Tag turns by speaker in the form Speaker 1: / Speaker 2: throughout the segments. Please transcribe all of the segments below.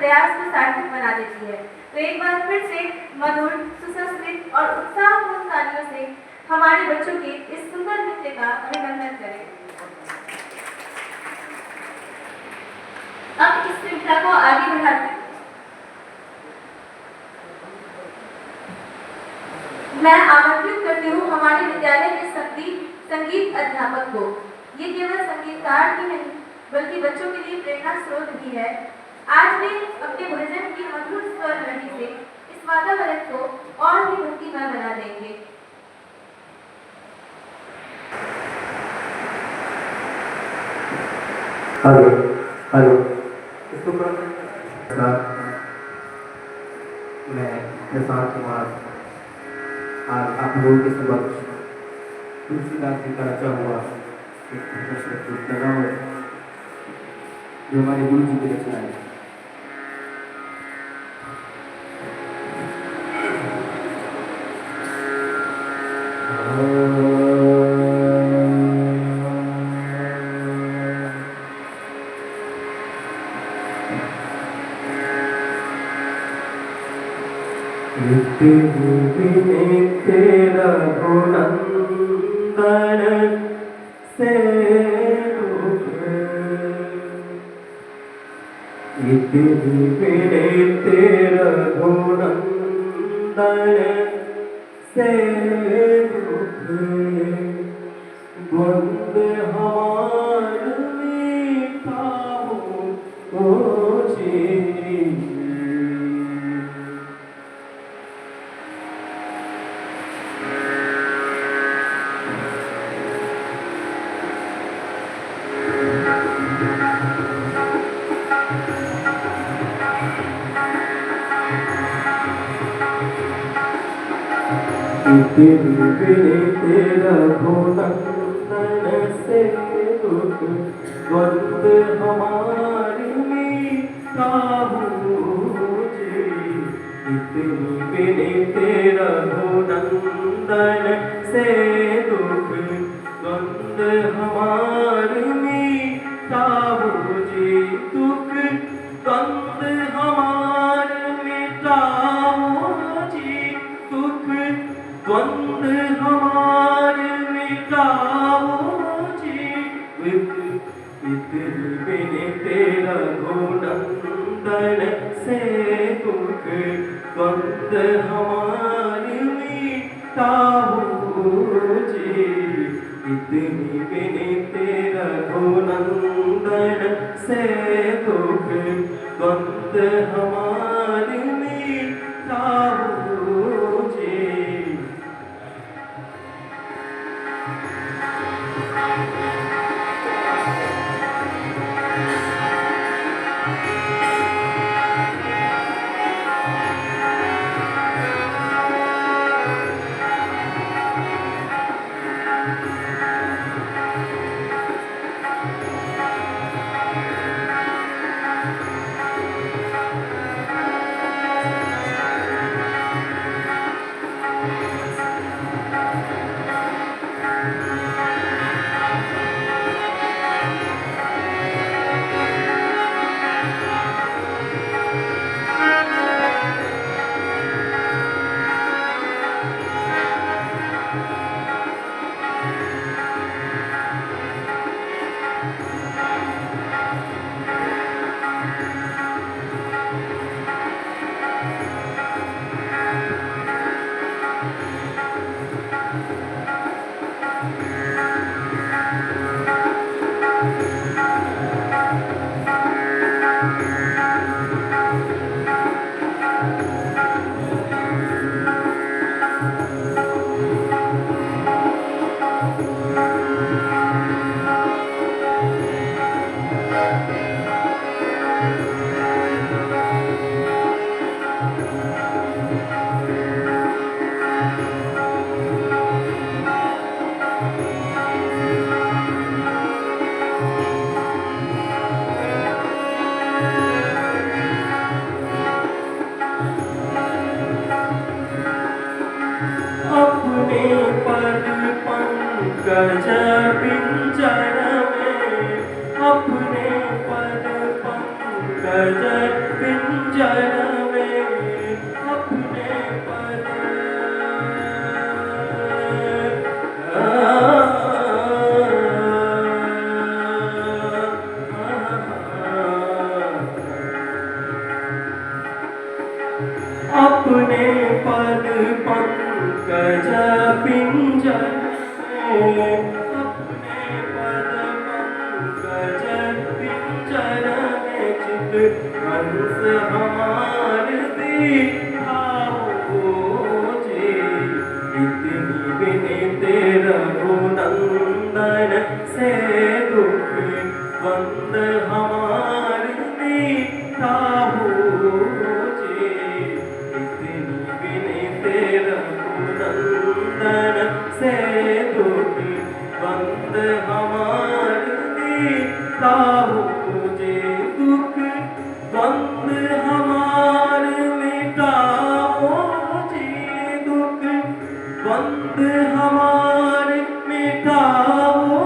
Speaker 1: प्रयास को सार्थक बना देती है। तो एक बार फिर से मधुर, सुसंस्कृत और उत्साहपूर्ण तालियों से हमारे बच्चों के इस सुंदर नृत्य का अभिनंदन करें। अब इस श्रृंखला को आगे बढ़ाते मैं आमंत्रित करती हूँ हमारे विद्यालय के संगीत अध्यापक को। ये केवल संगीतकार ही नहीं बल्कि बच्चों के लिए प्रेरणा स्रोत भी है। आज वे अपने भजन की मधुर स्वर लहरी से इस वातावरण को और भी भक्तिमय बना देंगे।
Speaker 2: हेलो इसको मैं प्रशांत कुमार आज आप लोगों के समक्ष तुलसीदास जी का रचा हुआ एक प्रश्न लगा हुआ जो हमारे गुरु जी की रचना है। तेरा गुणंदन से तेरा गुणंदन से द्वंद हमार मीठा हो जी तेरा गुणंदन से दुख द्वंद हमारी मीठा जी बिने तेरा गुणंदन से दुख द्वंद हमारी मीठा जी दुख द्वंद हमारे मीठा जी दुख द्वंद हमारे मिटाओ जी बिने तेरा गुणंदन से दुख द्वंद हमारे मिटाओ जी बिने तेरा गुणंदन से दुख द्वंद हमारे मिटाओ जी। पंकज पिंजर में अपने पद पंकज पिंजर हंस हमार दिखाओ जी, इतनी विनती रघुनंदन से दुख बंद हमार दिखाओ जी, इतनी विनती रघुनंदन से दुख बंद हमार दिखाओ जी, दुख बंद हमार मिटाओ जी, दुख बंद हमार मिटाओ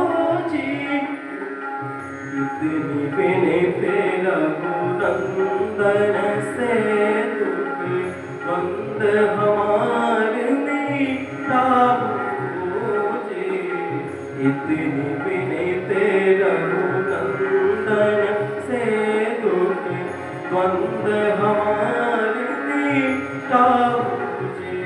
Speaker 2: जी, इतनी विनती रघुनंदन से दुख बंद हमार मिटाओ जी, इतनी विनती रघुनंदन से दुख बंद हमार मिटाओ जी।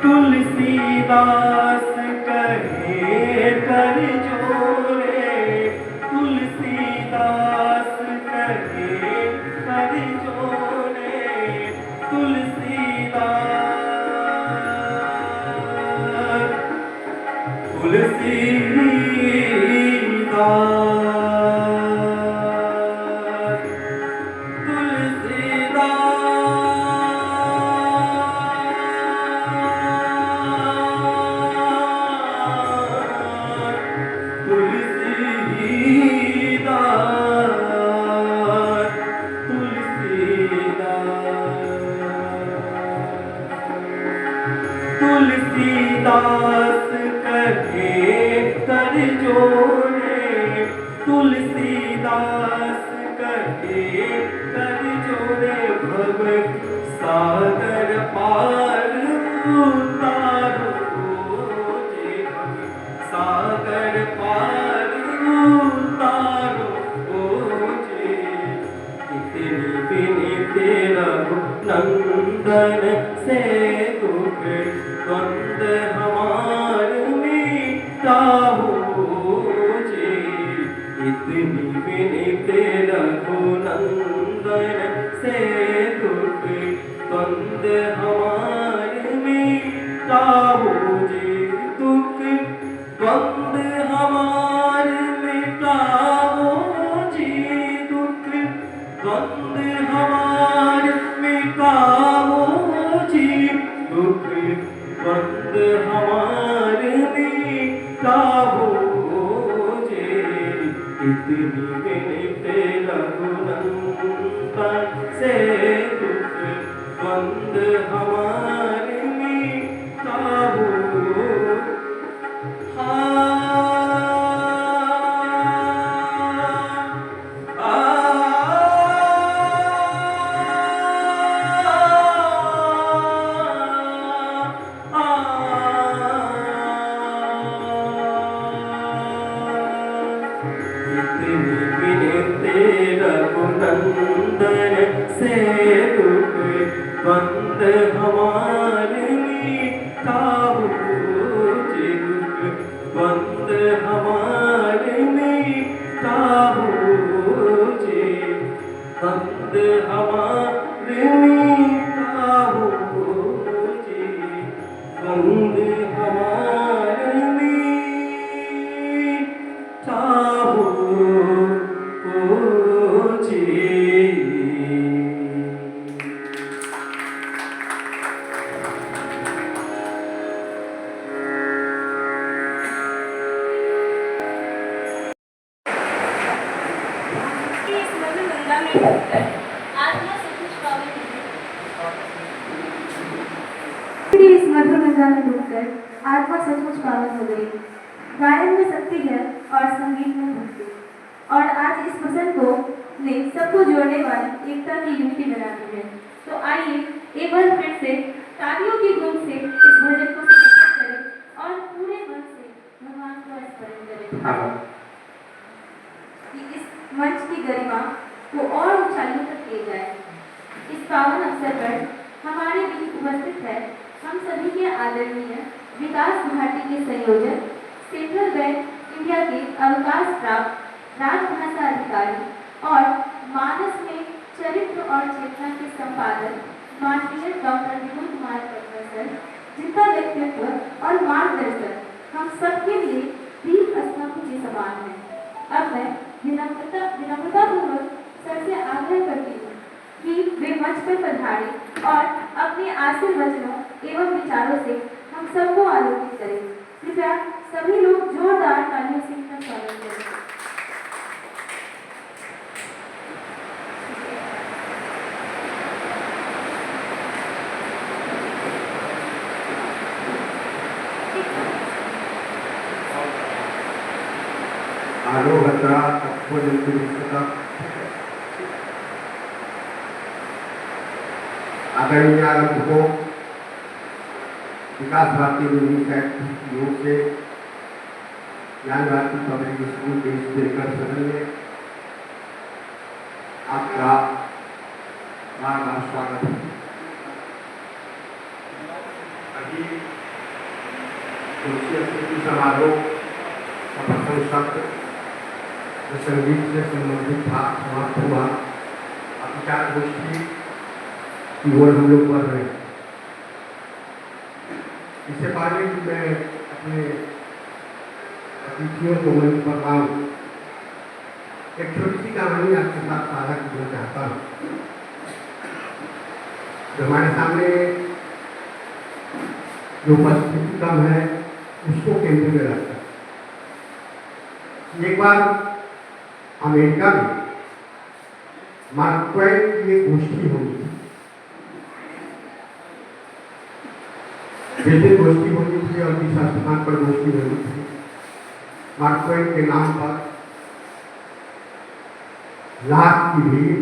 Speaker 2: तुलसीदास कहे कर जोरे, तुलसीदास कहे कर जोरे, तुलसीदास तुलसीदास तुलसीदास कहे कर जोरे, तुलसीदास कहे कर जोरे, भव सागर पार उतारो जी, सागर पार उतारो जी, इतनी विनती रघुनंदन से दुख बंद हमार मिटाओ जी, इतनी विनती रघुनंदन से दुख बंद हमार मिटाओ जी, दुख बंद हमार मिटाओ जी, दुख बंद हमार मिटाओ जी, दुख बंद हमार मिटाओ जी, इतनी विनती रघुनंदन से दुख बंद हमार मिटाओ। रघुनंदन से दुख बंद हमार मिटाओ जी, दुख बंद हमार मिटाओ जी, बंद हमार मिटाओ जी, बंद हमार मिटाओ।
Speaker 1: आत्मा सचमुच पावन है। इस मधुर गंगा में डूबकर आत्मा सचमुच पावन हो गई। गायन में शक्ति है और संगीत में भक्ति। और आज इस वचन को ने सबको जोड़ने वाली एकता की यूनिटी बना दी है। तो आइए एक बार फिर से तालियों की गूंज से इस भजन को समर्पित करें और पूरे मन से भगवान को स्मरण करें कि इस मंच की गरिमा को और ऊंचाइयों तक ले जाए। इस पावन अवसर पर हमारे बीच उपस्थित है हम सभी के आदरणीय विकास भारती के संयोजक, सेंट्रल बैंक इंडिया के अवकाश प्राप्त राजभाषा अधिकारी और मानस में चरित्र और चेतना के संपादक माननीय डॉक्टर विपुल कुमार पटना सर, जिनका व्यक्तित्व और मार्गदर्शन हम सबके लिए दीप स्तंभ के समान है। अब मैं विनम्रतापूर्वक सर से आग्रह करती हूँ कि वे मंच पर पधारें और अपने आशीर् वचनों एवं विचारों से हम सबको आलोकित करें। कृपया सभी लोग जोरदार तालियों से इनका स्वागत करें।
Speaker 3: आरोहता तत्वनिष्ठता आदरणीय आगंतुकों, विकास भारती यूनिसेफ की ओर से ज्ञान भारती पब्लिक स्कूल के स्पीकर सदन में आपका बार बार स्वागत है। अभी तुलसी स्मृति समारोह का प्रथम सत्र जो संगीत से संबंधित था समाप्त हुआ। अब विचार गोष्ठी की ओर हम लोग बढ़ रहे हैं। इससे पहले कि मैं अपने अतिथियों को मंच पर लाऊं, एक छोटी सी कहानी आपके साथ साझा करना चाहता हूँ। जो हमारे सामने जो उपस्थिति कम है उसको केंद्र में रखता है। एक बार अमेरिका में मार्क ट्वेन की एक गोष्ठी होगी थी। जिस दिन गोष्ठी होनी थी और जिस स्थान पर गोष्ठी होनी थी, मार्क ट्वेन के नाम पर लाख की भीड़।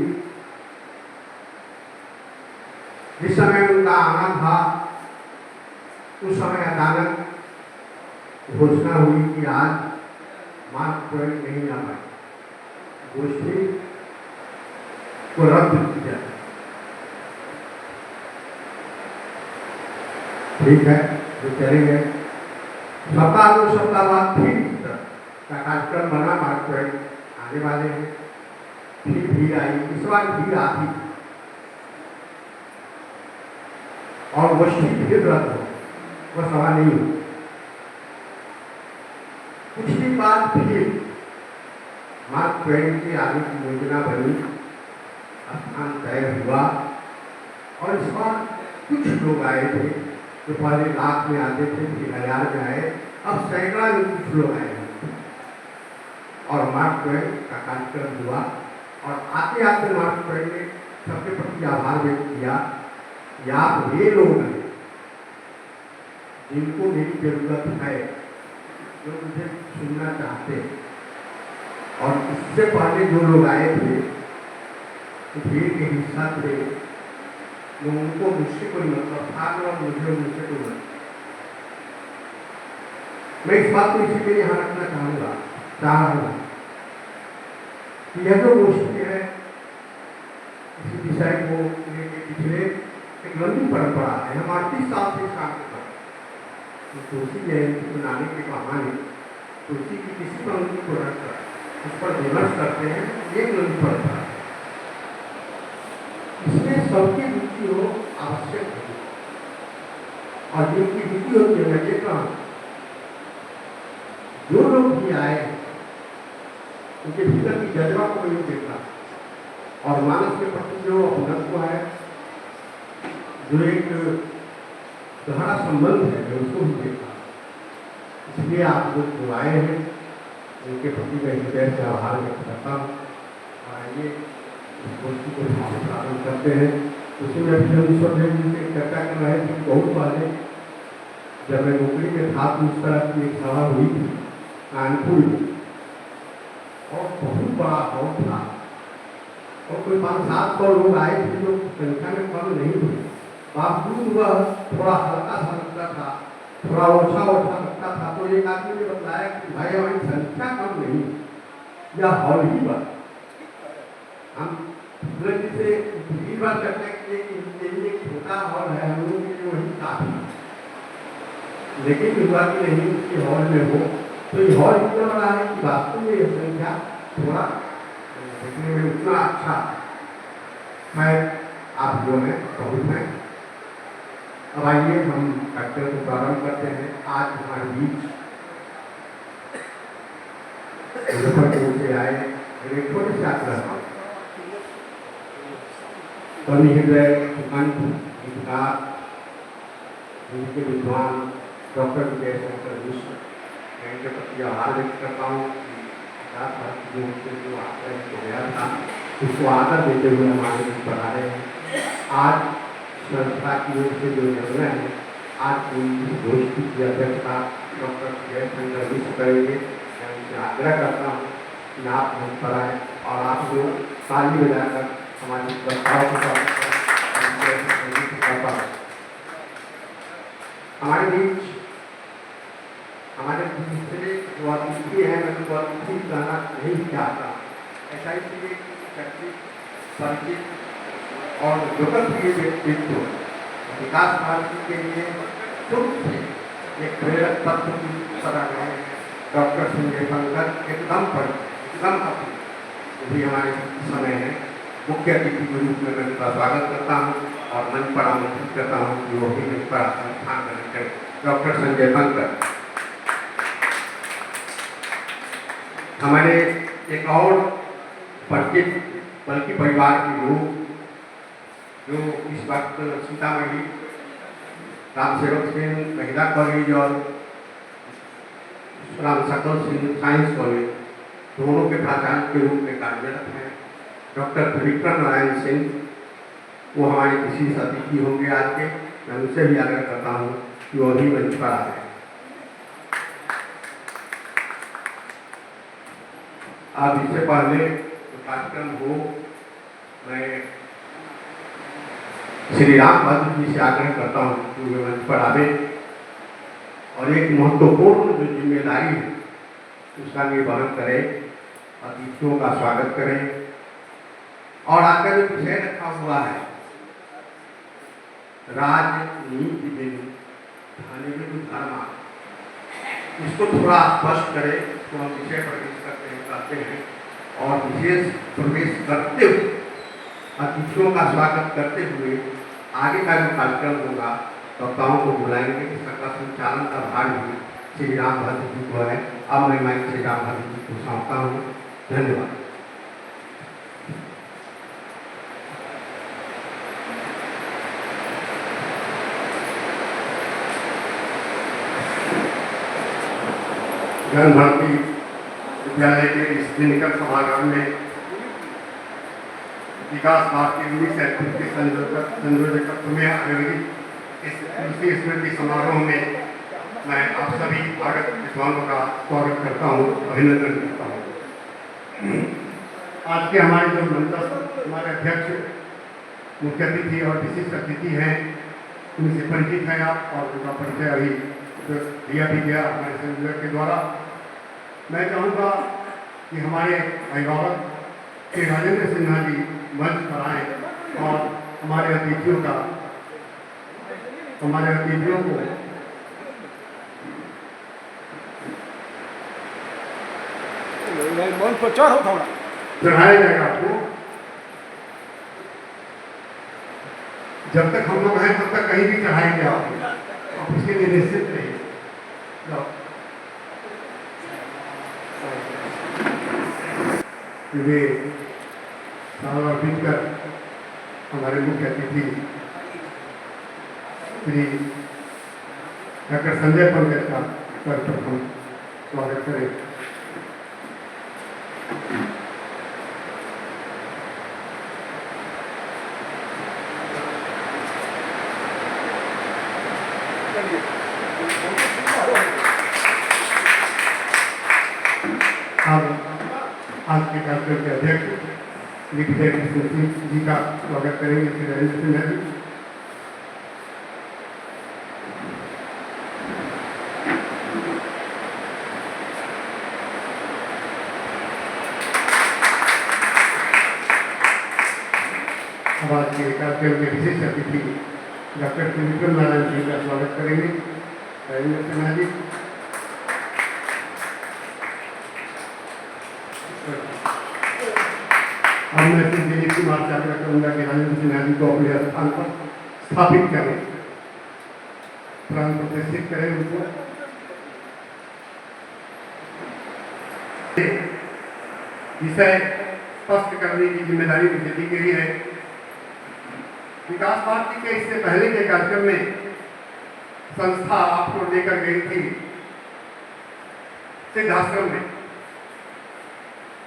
Speaker 3: जिस समय उनका आना था उस समय अचानक घोषणा हुई कि आज मार्क ट्वेन नहीं आ पाए, गोष्ठी को रद्द की जाए। ठीक है, जो चलेंगे। सप्ताह दो सप्ताह बाद फिर इस तरह का कार्यक्रम बना, मार्क ट्वेन आने वाले हैं। फिर भीड़ आई, इस बार भीड़ आती और गोष्ठी फिर रद्द हो, वह सभा नहीं हुई। कुछ दिन बाद फिर मार्क ट्वेन की आगे की योजना बनी, स्थान तय हुआ और इस बार कुछ लोग आए थे जो पहले लाख में आते थे, फिर 1000 में आए, अब सैकड़ा में कुछ लोग आए और मार्क ट्वेन का कार्यक्रम हुआ। और आते आते मार्क ट्वेन ने सबके प्रति आभार व्यक्त किया कि आप वे लोग हैं जिनको मेरी जरूरत है, जो मुझे सुनना चाहते हैं। और इससे पहले जो लोग आए थे भीड़ के हिस्सा थे, वो उनको मुझसे कोई मतलब था और मुझे मुझसे कोई मतलब। मैं इस बात को इसी में यहाँ रखना चाह रहा हूँ कि यह जो गोष्ठी है इसी विषय को लेकर पिछले एक लंबी परंपरा है। हम 38 साल से काम करते हैं। तुलसी जयंती मनाने के बहाने तुलसी की किसी पंक्ति को रखकर उस पर विमर्श करते हैं, एक लंबी परंपरा है। इसमें सबकी रुचि हो आवश्यक है और जिनकी रुचि होती है, मैं देखता हूँ जो लोग भी आए उनके भीतर की जज्बा को नहीं देखता और मानस के प्रति जो अपनत्व है, जो एक गहरा संबंध है, जो उसको भी देखता। इसलिए आप लोग जो आए हैं उनके प्रति मैं हृदय से आभार व्यक्त करता हूँ। और आइए गोष्ठी को हम प्रारंभ करते हैं। उसी में भी हम ईश्वर देव जी से चर्चा कर रहे थे। बहुत पहले जब मैं नौकरी में था तो उस तरह की एक सभा हुई थी कानपुर में, और बहुत बड़ा हॉल था और कोई 500-700 लोग आए थे, जो संख्या में कम नहीं हुई। बावजूद वह थोड़ा हल्का सा लगता था, थोड़ा ओछा लगता था। तो एक आदमी ने बताया कि भाई हमारी संख्या कम नहीं, यह हॉल ही बड़ा। हम जल्दी से भीड़ भाड़ करने के लिए एक छोटा हॉल है, हम लोगों के लिए वही काफी। लेकिन हुआ कि नहीं उसके हॉल में हो, तो ये हॉल इतना बड़ा है कि वास्तव में यह संख्या थोड़ा देखने में उतना अच्छा है। आप जो है बहुत हैं। अब आइए हम कार्यक्रम को प्रारंभ करते हैं। आज हमारे बीच मुजफ्फरपुर से आए एक छोटे से आग्रह कवि हृदय सुकंठ गीतकार हिंदी के विद्वान डॉक्टर विजय शंकर मिश्र, मैं इनके प्रति आभार व्यक्त करता हूँ कि 50 वर्ष की उम्र से जो आग्रह किया गया था उसको आदर देते हुए हमारे बीच बढ़ा रहे हैं। आज संस्था की ओर से जो निर्णय है, आज उनकी गोष्ठी की अध्यक्षता डॉक्टर विजय शंकर मिश्र करेंगे। मैं उनसे आग्रह करता हूँ कि आप मंच पर आए और आप लोग ताली बजाकर हमारी प्रस्ताव को हमारे बीच हमारे दूसरे जो अतिथि हैं, मैं तो अतिथि कहना नहीं चाहता, ऐसा इसलिए चर्चित परिचित और लोकप्रिय व्यक्तित्व विकास भारती के लिए शुरू से एक प्रेरक तत्व की तरह रहे हैं। डॉक्टर संजय पंकज एकदम अपनी भी हमारे समय है। मुख्य अतिथि के रूप में मैं उनका स्वागत करता हूँ और मंच पर आमंत्रित करता हूँ कि वो भी मंच पर स्थान ग्रहण करें। डॉक्टर संजय पंकज हमारे एक और परिचित बल्कि परिवार के लोग जो इस वक्त सीतामढ़ी रामसेवक सिंह महिला कॉलेज और राम सकल सिंह साइंस कॉलेज दोनों के प्राचार्य के रूप में कार्यरत हैं। डॉक्टर त्रिविक्रम नारायण सिंह वो हमारे विशेष अतिथि होंगे आज के। मैं उनसे भी आग्रह करता हूँ कि वो भी मंच पर आ जाए। अब इससे पहले कार्यक्रम हो, मैं श्री राम भद्र जी से आग्रह करता हूँ कि वे मंच पर आवे और एक महत्वपूर्ण जो जिम्मेदारी है उसका निर्वहन करें, अतिथियों का स्वागत करें और आपका जो विषय रखा हुआ है राजनीति में धर्म, इसको थोड़ा स्पष्ट करें। तो हम विषय प्रवेश करते हैं और विशेष प्रवेश करते हुए अतिथियों का स्वागत करते हुए आगे का जो कार्यक्रम होगा वक्ताओं को बुलाएंगे। इसका संचालन का भाग भी श्री राम भद्र जी को है। अब मैं श्री राम भद्र जी को सौंपता हूँ। धन्यवाद। ज्ञान भारती विद्यालय के इस क्लिनिकल सभागार में विकास भारती 1938 के संयोजकत्व में आयोजित इस दूसरी स्मृति समारोह में मैं आप सभी आगत विद्वानों का स्वागत करता हूँ, अभिनंदन करता हूँ। आज के हमारे जो मंच हमारे अध्यक्ष मुख्य अतिथि और विशिष्ट अतिथि हैं, उनसे परिचित हैं आप और उनका परिचय अभी दिया भी गया हमारे संयोजक के द्वारा। मैं चाहूँगा कि हमारे अभिभावक श्री राजेंद्र सिन्हा जी मंच पर आए और हमारे अतिथियों को
Speaker 4: मंच पर चढ़ो थोड़ा
Speaker 3: चढ़ाया जाएगा। आपको जब तक हम लोग हैं तब तक कहीं भी चढ़ाएंगे आप इसके लिए निश्चित रहिए। वे अर्पित कर हमारे मुख्य अतिथि श्री डॉक्टर संजय पंकज का सर्वप्रथम स्वागत करें। अब आज के कार्यक्रम के अध्यक्ष दिग्विजय कृष्ण सिंह जी का स्वागत करेंगे, श्री नरेंद्र सिन्हा जी। अब आज के कार्यक्रम के विशेष अतिथि डॉक्टर श्री विक्रम नारायण सिंह का स्वागत करेंगे, नरेंद्र सिन्हा जी। अब मैं श्री दिलीप कुमार चावला करूंगा कि नरेंद्र सिन्हा जी को अपने स्थान पर स्थापित करें, प्राण प्रतिष्ठित करें उनको। विषय स्पष्ट करने की जिम्मेदारी मुझे दी गई है। विकास भारती के इससे पहले के कार्यक्रम में संस्था आपको लेकर गई थी सिद्धाश्रम में,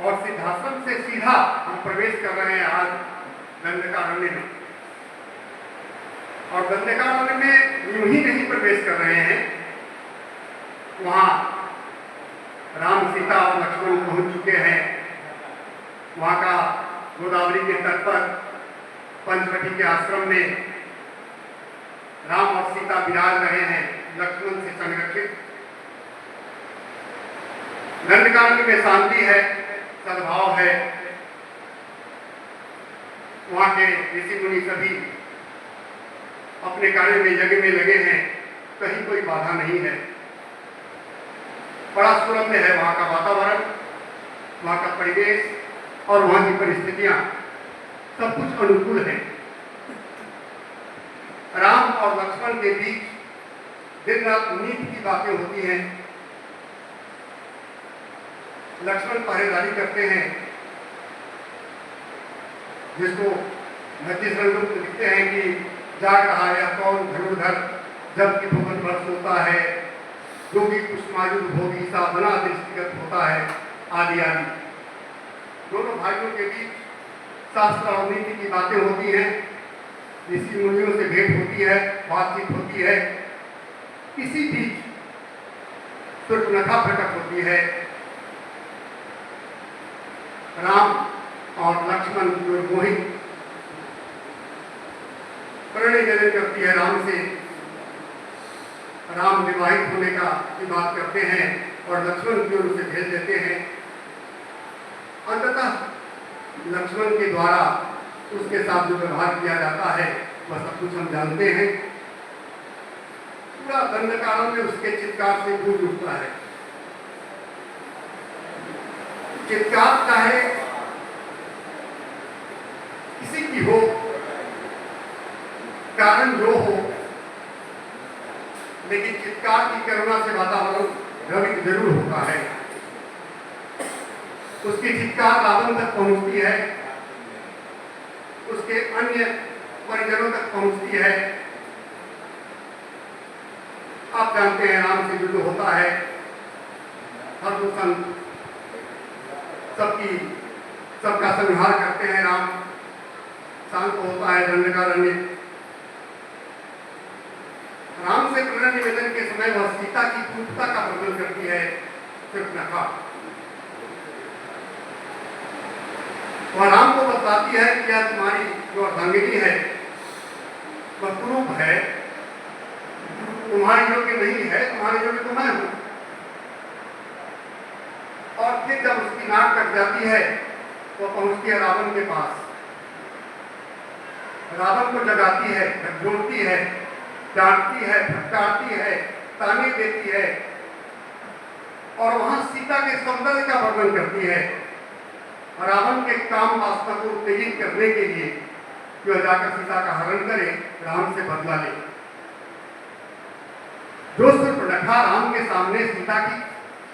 Speaker 3: और सिद्धाश्रम से सीधा हम प्रवेश कर रहे हैं आज दंडकारण्य में। और दंडकारण्य में यूं ही नहीं प्रवेश कर रहे हैं, वहां राम, सीता और लक्ष्मण पहुंच चुके हैं। वहां का गोदावरी के तट पर पंचवटी के आश्रम में राम और सीता विराज रहे हैं, लक्ष्मण से संरक्षित। दंडकारण्य में शांति है, सद्भाव है। वहां के ऋषि मुनि सभी अपने कार्य में यज्ञ में लगे हैं, कहीं कोई बाधा नहीं है। बड़ा सुलभ है वहां का वातावरण, वहां का परिवेश और वहां की परिस्थितियां, सब कुछ अनुकूल है। राम और लक्ष्मण के बीच दिन रात नीति की बातें होती हैं। लक्ष्मण पहरेदारी करते हैं, जिसको नतीजन लोग लिखते हैं कि जाग रहा है कौन धनुर्धर, जबकि भवन वर्ष होता है, योगी कुष्मायुध भोगी साधना दृष्टिगत होता है, आदि आदि। दोनों भाइयों के बीच शास्त्र और नीति की बातें होती हैं, ऋषि मुनियों से भेंट होती है, बातचीत होती है। इसी बीच सूर्पनखा प्रकट होती है। राम और लक्ष्मण जो मोहित प्रणय निवेदन करती है राम से, राम विवाहित होने की बात करते हैं और लक्ष्मण की ओर उसे भेज देते हैं। अंततः लक्ष्मण के द्वारा उसके साथ जो व्यवहार किया जाता है वह सब कुछ हम जानते हैं। पूरा दंडकारण्य उसके चित्कार से गूंज उठता है। चित्कार चाहे किसी की हो, कारण जो हो, लेकिन चित्कार की करुणा से वातावरण द्रवित जरूर होता है। उसकी चित्कार रावण तक पहुंचती है, उसके अन्य परिजनों तक पहुंचती है। आप जानते हैं राम से युद्ध होता है, हरदूषण सबका संहार करते हैं राम, शांत होता है दंडकारण्य। राम से प्रेरणा निवेदन के समय वह सीता की क्रूरता का वर्णन करती है सूर्पनखा। वह राम को बताती है कि यह तुम्हारी जो अर्धांगिनी है वह कुरूप है, तुम्हारे योग्य नहीं है, तुम्हारे योग्य तो मैं हूं। और फिर जब उसकी नाक कट जाती है तो पहुंचती है रावण के पास। रावण को जगाती है, झकझोरती है, डांटती है, फटकारती है, ताने देती है और वहां सीता के सौंदर्य का वर्णन करती है। रावण के काम वासना को उत्तेजित करने के लिए जो जाकर सीता का हरण करे, राम से बदला ले। जो सूर्पनखा राम के सामने सीता की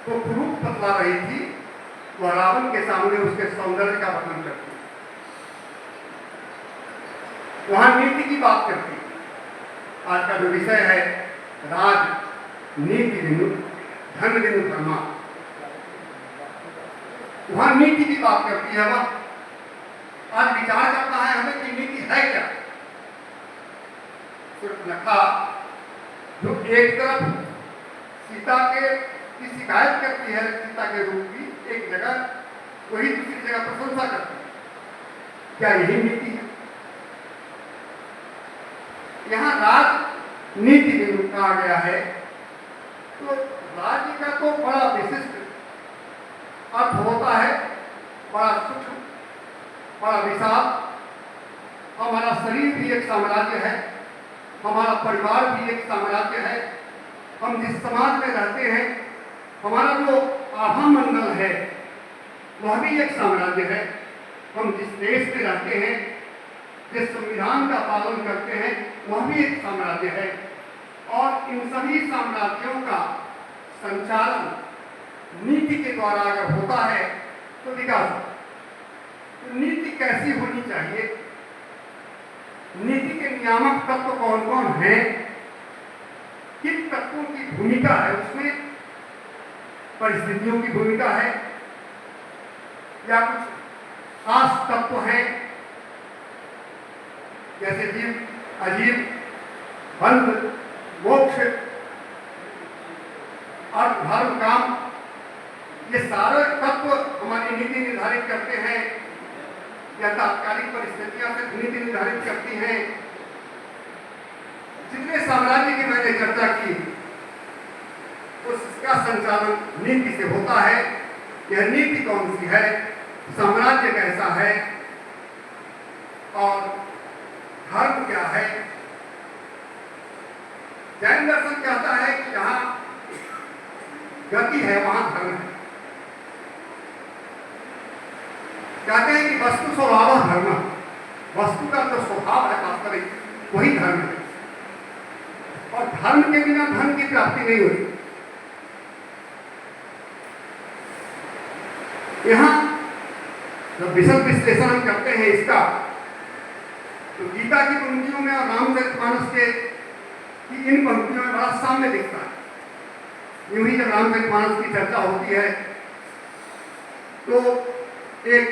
Speaker 3: को कुरूप बतला रही थी, वह रावण के सामने उसके सौंदर्य का वर्णन करती, वहां नीति की बात करती। आज का जो विषय है राज नीति बिनु धन बिनु धर्मा, वहां नीति की बात करती है। वह आज विचार करता है हमें कि नीति है क्या। सूर्पनखा जो एक तरफ सीता की शिकायत करती है, सीता के रूप की एक जगह वही दूसरी जगह प्रशंसा करते हैं। क्या यही नीति है? यहाँ राजनीति में कहा गया है, तो राज्य का तो बड़ा विशिष्ट अर्थ होता है, बड़ा सूक्ष्म, बड़ा विशाल। हमारा शरीर भी एक साम्राज्य है, हमारा परिवार भी एक साम्राज्य है, हम जिस समाज में रहते हैं, हमारा जो आभा मंडल है वह भी एक साम्राज्य है। हम जिस देश में रहते हैं, जिस संविधान का पालन करते हैं, वह भी एक साम्राज्य है। और इन सभी साम्राज्यों का संचालन नीति के द्वारा अगर होता है तो विकास। तो नीति कैसी होनी चाहिए? नीति के नियामक तत्व कौन कौन हैं? किन तत्वों की भूमिका है उसमें? परिस्थितियों की भूमिका है या कुछ खास तत्व हैं, जैसे जीव, अजीव, बंध, मोक्ष और धर्म, काम, ये सारे तत्व हमारी नीति निर्धारित करते हैं या तात्कालिक परिस्थितियां से नीति निर्धारित करती हैं। जितने साम्राज्य की मैंने चर्चा की उसका संचालन नीति से होता है। यह नीति कौन सी है, साम्राज्य कैसा है और धर्म क्या है? जैन दर्शन कहता है कि जहां गति है वहां धर्म है। कहते हैं कि वस्तु स्वभाव धर्म, वस्तु का जो स्वभाव है वास्तविक वही धर्म है, और धर्म के बिना धन की प्राप्ति नहीं होती। यहां जब विशद विश्लेषण हम करते हैं इसका, तो गीता की पंक्तियों में और रामचरितमानस के की इन पंक्तियों में बड़ा साम्य दिखता है। यूं ही जब रामचरितमानस की चर्चा होती है तो एक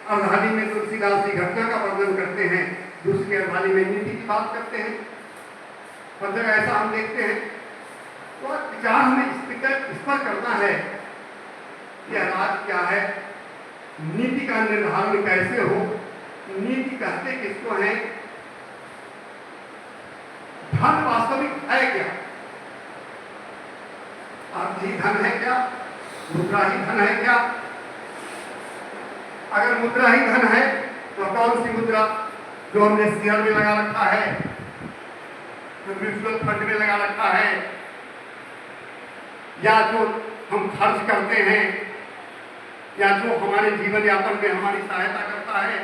Speaker 3: अर्धाली में तुलसीदास जी घटना का वर्णन करते हैं, दूसरी अर्धाली में नीति की बात करते हैं। हर जगह ऐसा हम देखते हैं। तो विचार हमें इस पर करना है कि राज क्या है, नीति का निर्धारण कैसे हो, नीति कहते किसको है, धन वास्तविक है क्या, अर्थ ही धन है क्या, मुद्रा ही धन है क्या? अगर मुद्रा ही धन है तो कौन सी मुद्रा? जो हमने शेयर में लगा रखा है, जो म्यूचुअल फंड में लगा रखा है, या जो हम खर्च करते हैं, या जो हमारे जीवन यापन में हमारी सहायता करता है,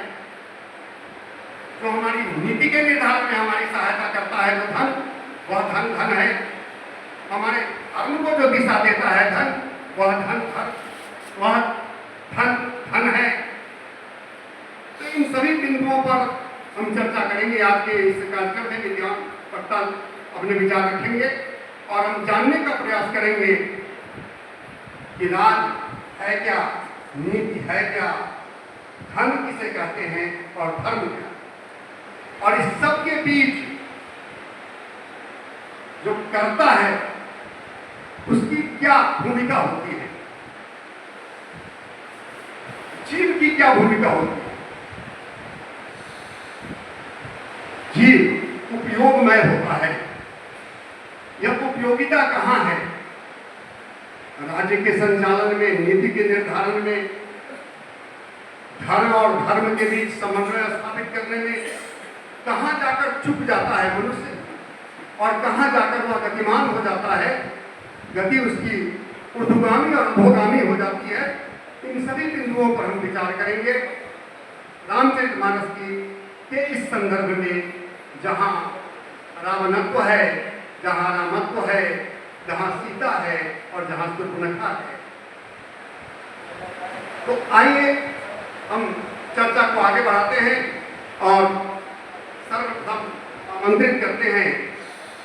Speaker 3: जो हमारी नीति के निर्धारण में हमारी सहायता करता है, जो धन, वह धन धन है। हमारे धर्म को जो दिशा देता है धन, वह धन वह धन धन है। तो इन सभी बिंदुओं पर हम चर्चा करेंगे। आज के इस कार्यक्रम में विद्वान वक्ता अपने विचार रखेंगे और हम जानने का प्रयास करेंगे कि राज है क्या, नीति है क्या, धन किसे कहते हैं और धर्म क्या, और इस सब के बीच जो करता है उसकी क्या भूमिका होती है, जीव की क्या भूमिका होती है। जीव उपयोगमय होता है। यह उपयोगिता कहाँ है? राज्य के संचालन में, नीति के निर्धारण में, धर्म और धर्म के बीच समन्वय स्थापित करने में कहाँ जाकर चुप जाता है मनुष्य और कहाँ जाकर वह गतिमान हो जाता है, गति उसकी ऊर्ध्वगामी और अधोगामी हो जाती है। इन सभी बिंदुओं पर हम विचार करेंगे। रामचरितमानस के इस संदर्भ में जहाँ रावणत्व है, जहाँ रामत्व है, जहाँ सीता है और जहाँ शूर्पणखा है। तो आइए हम चर्चा को आगे बढ़ाते हैं और सर्वप्रथम आमंत्रित करते हैं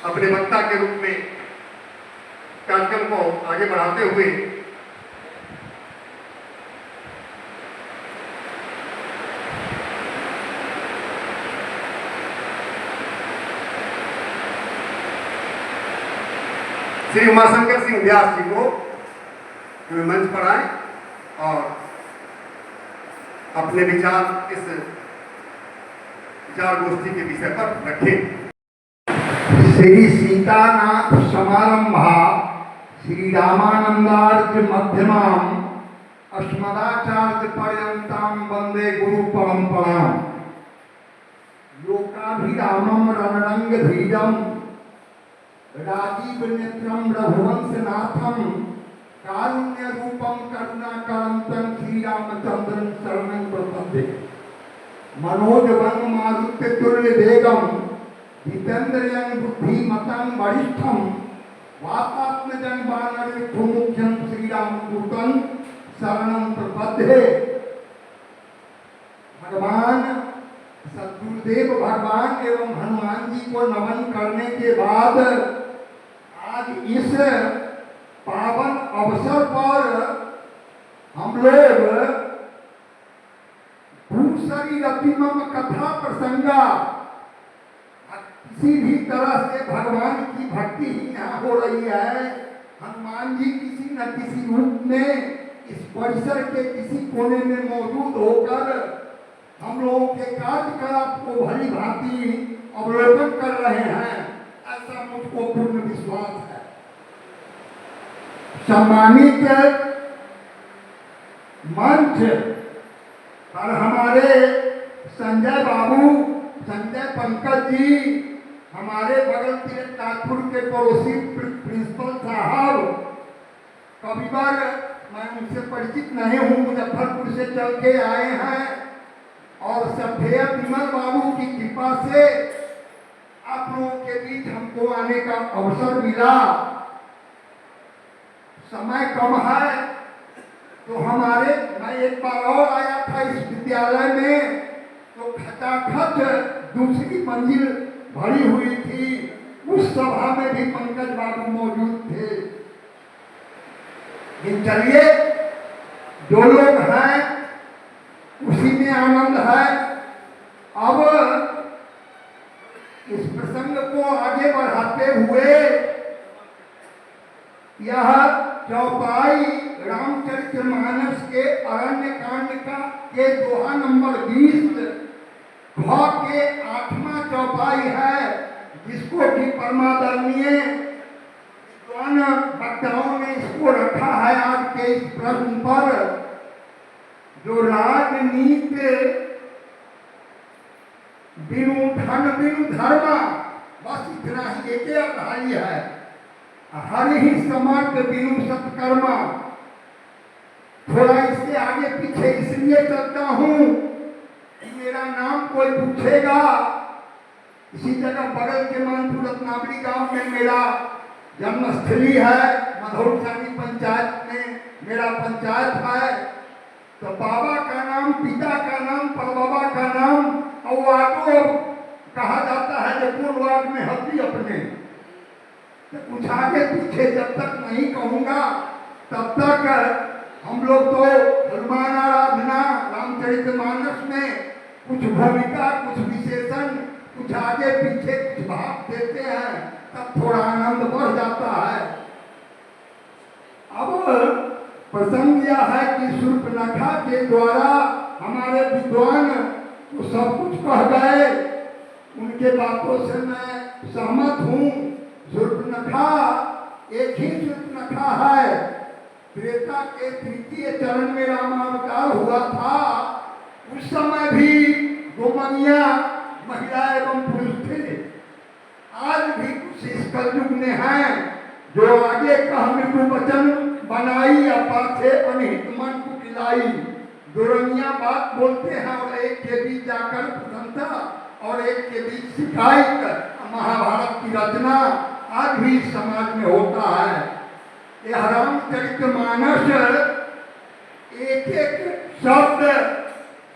Speaker 3: अपने वक्ता के रूप में कार्यक्रम को आगे बढ़ाते हुए श्री उमाशंकर सिंह व्यास जी को मंच पर आए और अपने विचार इस विचार गोष्ठी के विषय पर रखें। श्री सीतानाथ समारंभा श्री रामानंदार्य मध्यमाम अस्मदाचार्य पर्यंताम वंदे गुरु परंपराम। लोकाभिरामम रणरंग धीरम राजीव नेत्रम रघुवंशनाथम कारुण्य रूपम करुणाकरंतम श्री रामचंद्रम शरणं प्रपद्ये। मनोजवं मारुत्य तुल्य वेगम जितेन्द्रियं बुद्धिमतां वरिष्ठम वातात्मजं वानरयुद्धमुख्यं श्री रामदूतं शरणं प्रपद्ये। भगवान सद्गुरुदेव भगवान एवं हनुमान जी को नमन करने के बाद आज इस पावन अवसर पर हम लोग भूसरी रतिमम कथा प्रसंगा किसी भी तरह से भगवान की भक्ति ही यहाँ हो रही है। हनुमान जी किसी न किसी रूप में इस परिसर के किसी कोने में मौजूद होकर हम लोगों के कार्यकलाप को भली भांति अवलोकन कर रहे हैं, ऐसा मुझको पूर्ण विश्वास है। सम्मानित मंच पर हमारे संजय बाबू, संजय पंकज जी, हमारे बगल नागपुर के पड़ोसी प्रिंसिपल साहब, कविवर मैं उनसे परिचित नहीं हूँ, मुजफ्फरपुर से चल के आए हैं और सफेद विमल बाबू की कृपा से आप लोगों के बीच हमको आने का अवसर मिला। समय कम है तो मैं एक बार और आया था इस विद्यालय में, तो खचाखच दूसरी मंजिल भरी हुई थी। उस सभा में भी पंकज बाबू मौजूद थे। लेकिन चलिए, जो लोग हैं उसी में आनंद है। अब इस प्रसंग को आगे बढ़ाते हुए यह चौपाई रामचरितमानस के अरण्य कांड के दोहा नंबर 20 घ के 8वां चौपाई है, जिसको कि परमादरणीय विद्वान वक्ताओं ने इसको रखा है आज के इस प्रश्न पर। जो राजनीति बिनु धन बिनु धर्म, बस इतना ही एक अध्याय है। हर ही समर्थ बिनु सत्कर्मा। थोड़ा इससे आगे पीछे इसलिए चलता हूँ कि मेरा नाम कोई पूछेगा। इसी जगह बगल के मानपुर रत्नावली गांव में मेरा जन्मस्थली है, मधौरसानी पंचायत में मेरा पंचायत है। तो बाबा का नाम, पिता का नाम, परबाबा का नाम और वार्डो कहा जाता है जो पूर्व वार्ड में हल्दी अपने। तो कुछ आगे पीछे जब तक नहीं कहूँगा तब तक हम लोग तो हनुमान आराधना रामचरितमानस में कुछ भूमिका, कुछ विशेषण, कुछ आगे पीछे कुछ भाव देते हैं, तब थोड़ा आनंद बढ़ जाता है। अब प्रसंग यह है कि शूर्पणखा के द्वारा हमारे विद्वान तो सब कुछ कह गए, उनके बातों से मैं सहमत हूँ। शूर्पणखा एक ही शूर्पणखा है। त्रेता के तृतीय चरण में रामावतार हुआ था, उस समय भी गोमनिया महिला एवं पुरुष थे। आज भी कुछ इस कलयुग में हैं जो आगे कह मृदु वचन बनाई या पाछे अनहित मन को खिलाई। दुरनिया बात बोलते हैं और एक के बीच जाकर प्रशंसा और एक के बीच शिकायत। महाभारत की रचना आज भी समाज में होता है। यह रामचरितमानस एक एक शब्द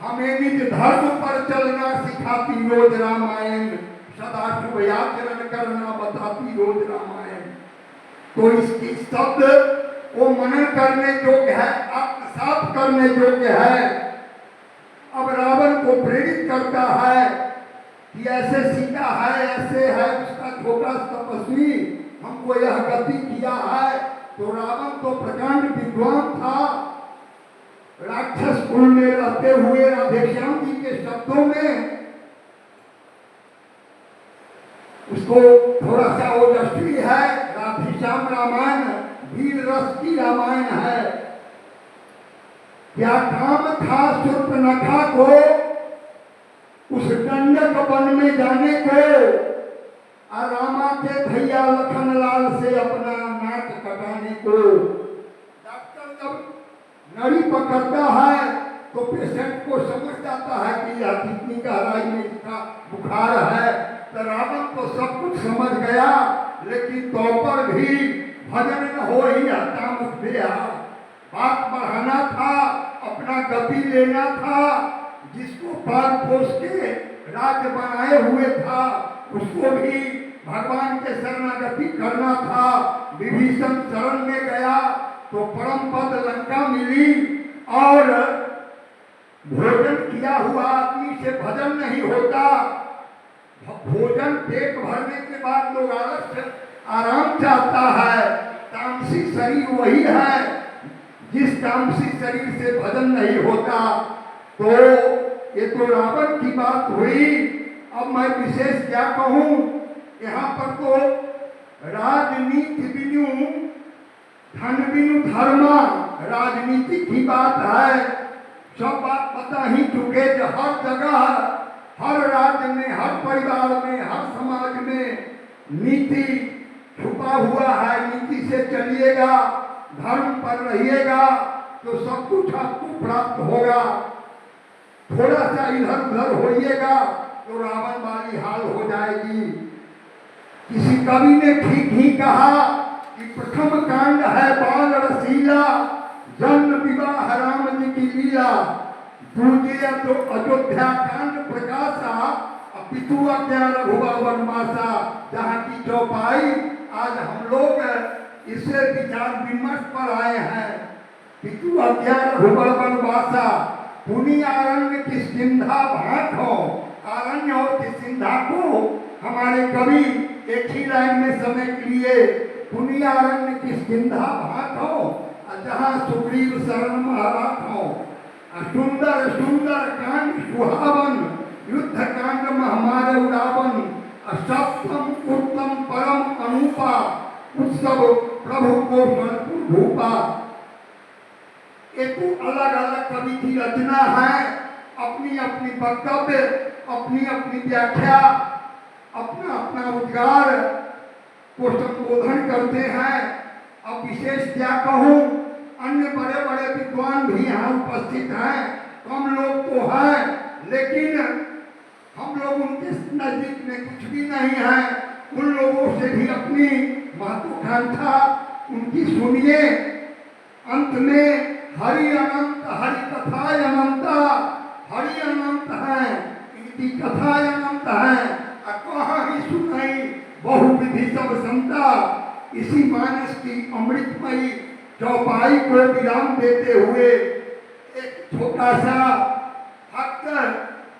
Speaker 3: हमें निज धर्म पर चलना सिखाती रोज रामायण, सदा शुभ आचरण करना बताती रोज रामायण। तो इसकी शब्द वो मनन करने योग्य है, आत्मसात करने योग्य है। अब रावण को प्रेरित करता है कि ऐसे सीता है, ऐसे है उसका छोटा तपस्वी, हमको यह गति किया है। तो रावण तो प्रकांड विद्वान था, राक्षस कुल में रहते हुए राधेश्याम जी के शब्दों में उसको थोड़ा सा ओजस्वी है। राधेश्याम रामायण वीर रस की रामायण है। क्या काम था शूर्पणखा को उस दंडक वन में जाने को, और रामा के भैया लखनलाल से अपना नाक कटाने को। डॉक्टर जब नली पकड़ता है तो पेशेंट को समझ जाता है कि यह कितनी गहराई में इसका बुखार है। तो रावण तो सब कुछ समझ गया, लेकिन तो पर भी भजन न हो ही तामस दिया। बात बढ़ाना था, अपना गति लेना था। जिसको पाल पोस के राज्य बनाए हुए था उसको भी भगवान के शरणागति करना था। विभीषण शरण में गया तो परम पद लंका मिली, और भोजन किया हुआ आदमी से भजन नहीं होता। भोजन पेट भरने के बाद लोग आराम चाहता है। तामसी शरीर वही है जिस तामसी शरीर से भजन नहीं होता। तो ये तो रावण की बात हुई। अब मैं विशेष क्या कहूँ, यहाँ पर तो राजनीति बिनु धन बिनु धर्मा, राजनीति की बात है। सब बात बता ही चुके कि हर जगह, हर राज्य में, हर परिवार में, हर समाज में नीति छुपा हुआ है। नीति से चलिएगा, धर्म पर रहिएगा तो सब कुछ आपको प्राप्त होगा। थोड़ा सा इधर उधर होइएगा तो रावण वाली हाल हो जाएगी। किसी कवि ने ठीक ही कहा कि प्रथम कांड है बाल रसीला, जन्म विवाह राम जी की लीला। दूसरे तो अयोध्या कांड प्रकाशा, पितु आज्ञा रघुवर वनवासा। जहाँ की चौपाई आज हम लोग इससे विचार विमर्श पर आए हैं। पितु आज्ञा रघुवर वनवासा, पुनि आरण्य किष्किंधा भाट हो। आरण्य और किष्किंधा को हमारे कवि एक ही लाइन में समेट लिए। पुनि आरण्य किष्किंधा भाट हो, जहाँ सुग्रीव शरण महाराज हो। सुंदर सुंदर कांड सुहावन, युद्ध कांड महामारे रावण। सप्तम उत्तम परम अनुपा, उत्सव प्रभु को भूपा। एक अलग अलग कवि की रचना है। अपनी अपनी वक्तव्य, अपनी अपनी व्याख्या, अपना अपना उद्गार को संबोधन करते हैं। अब विशेष क्या कहूँ, अन्य बड़े बड़े विद्वान भी यहाँ उपस्थित हैं। कम लोग तो हैं, लेकिन हम लोग उनके नजदीक में कुछ भी नहीं है। उन लोगों से भी अपनी महत्वाकांक्षा उनकी सुनिए। अंत में हरि अनंत, हरि कथा अनंता। हरि अनंत है, इनकी कथा अनंत है। कहाँ ही सुनाई बहुविधि सब संता। इसी मानस की अमृतमयी चौपाई को विराम देते हुए एक छोटा सा भक्त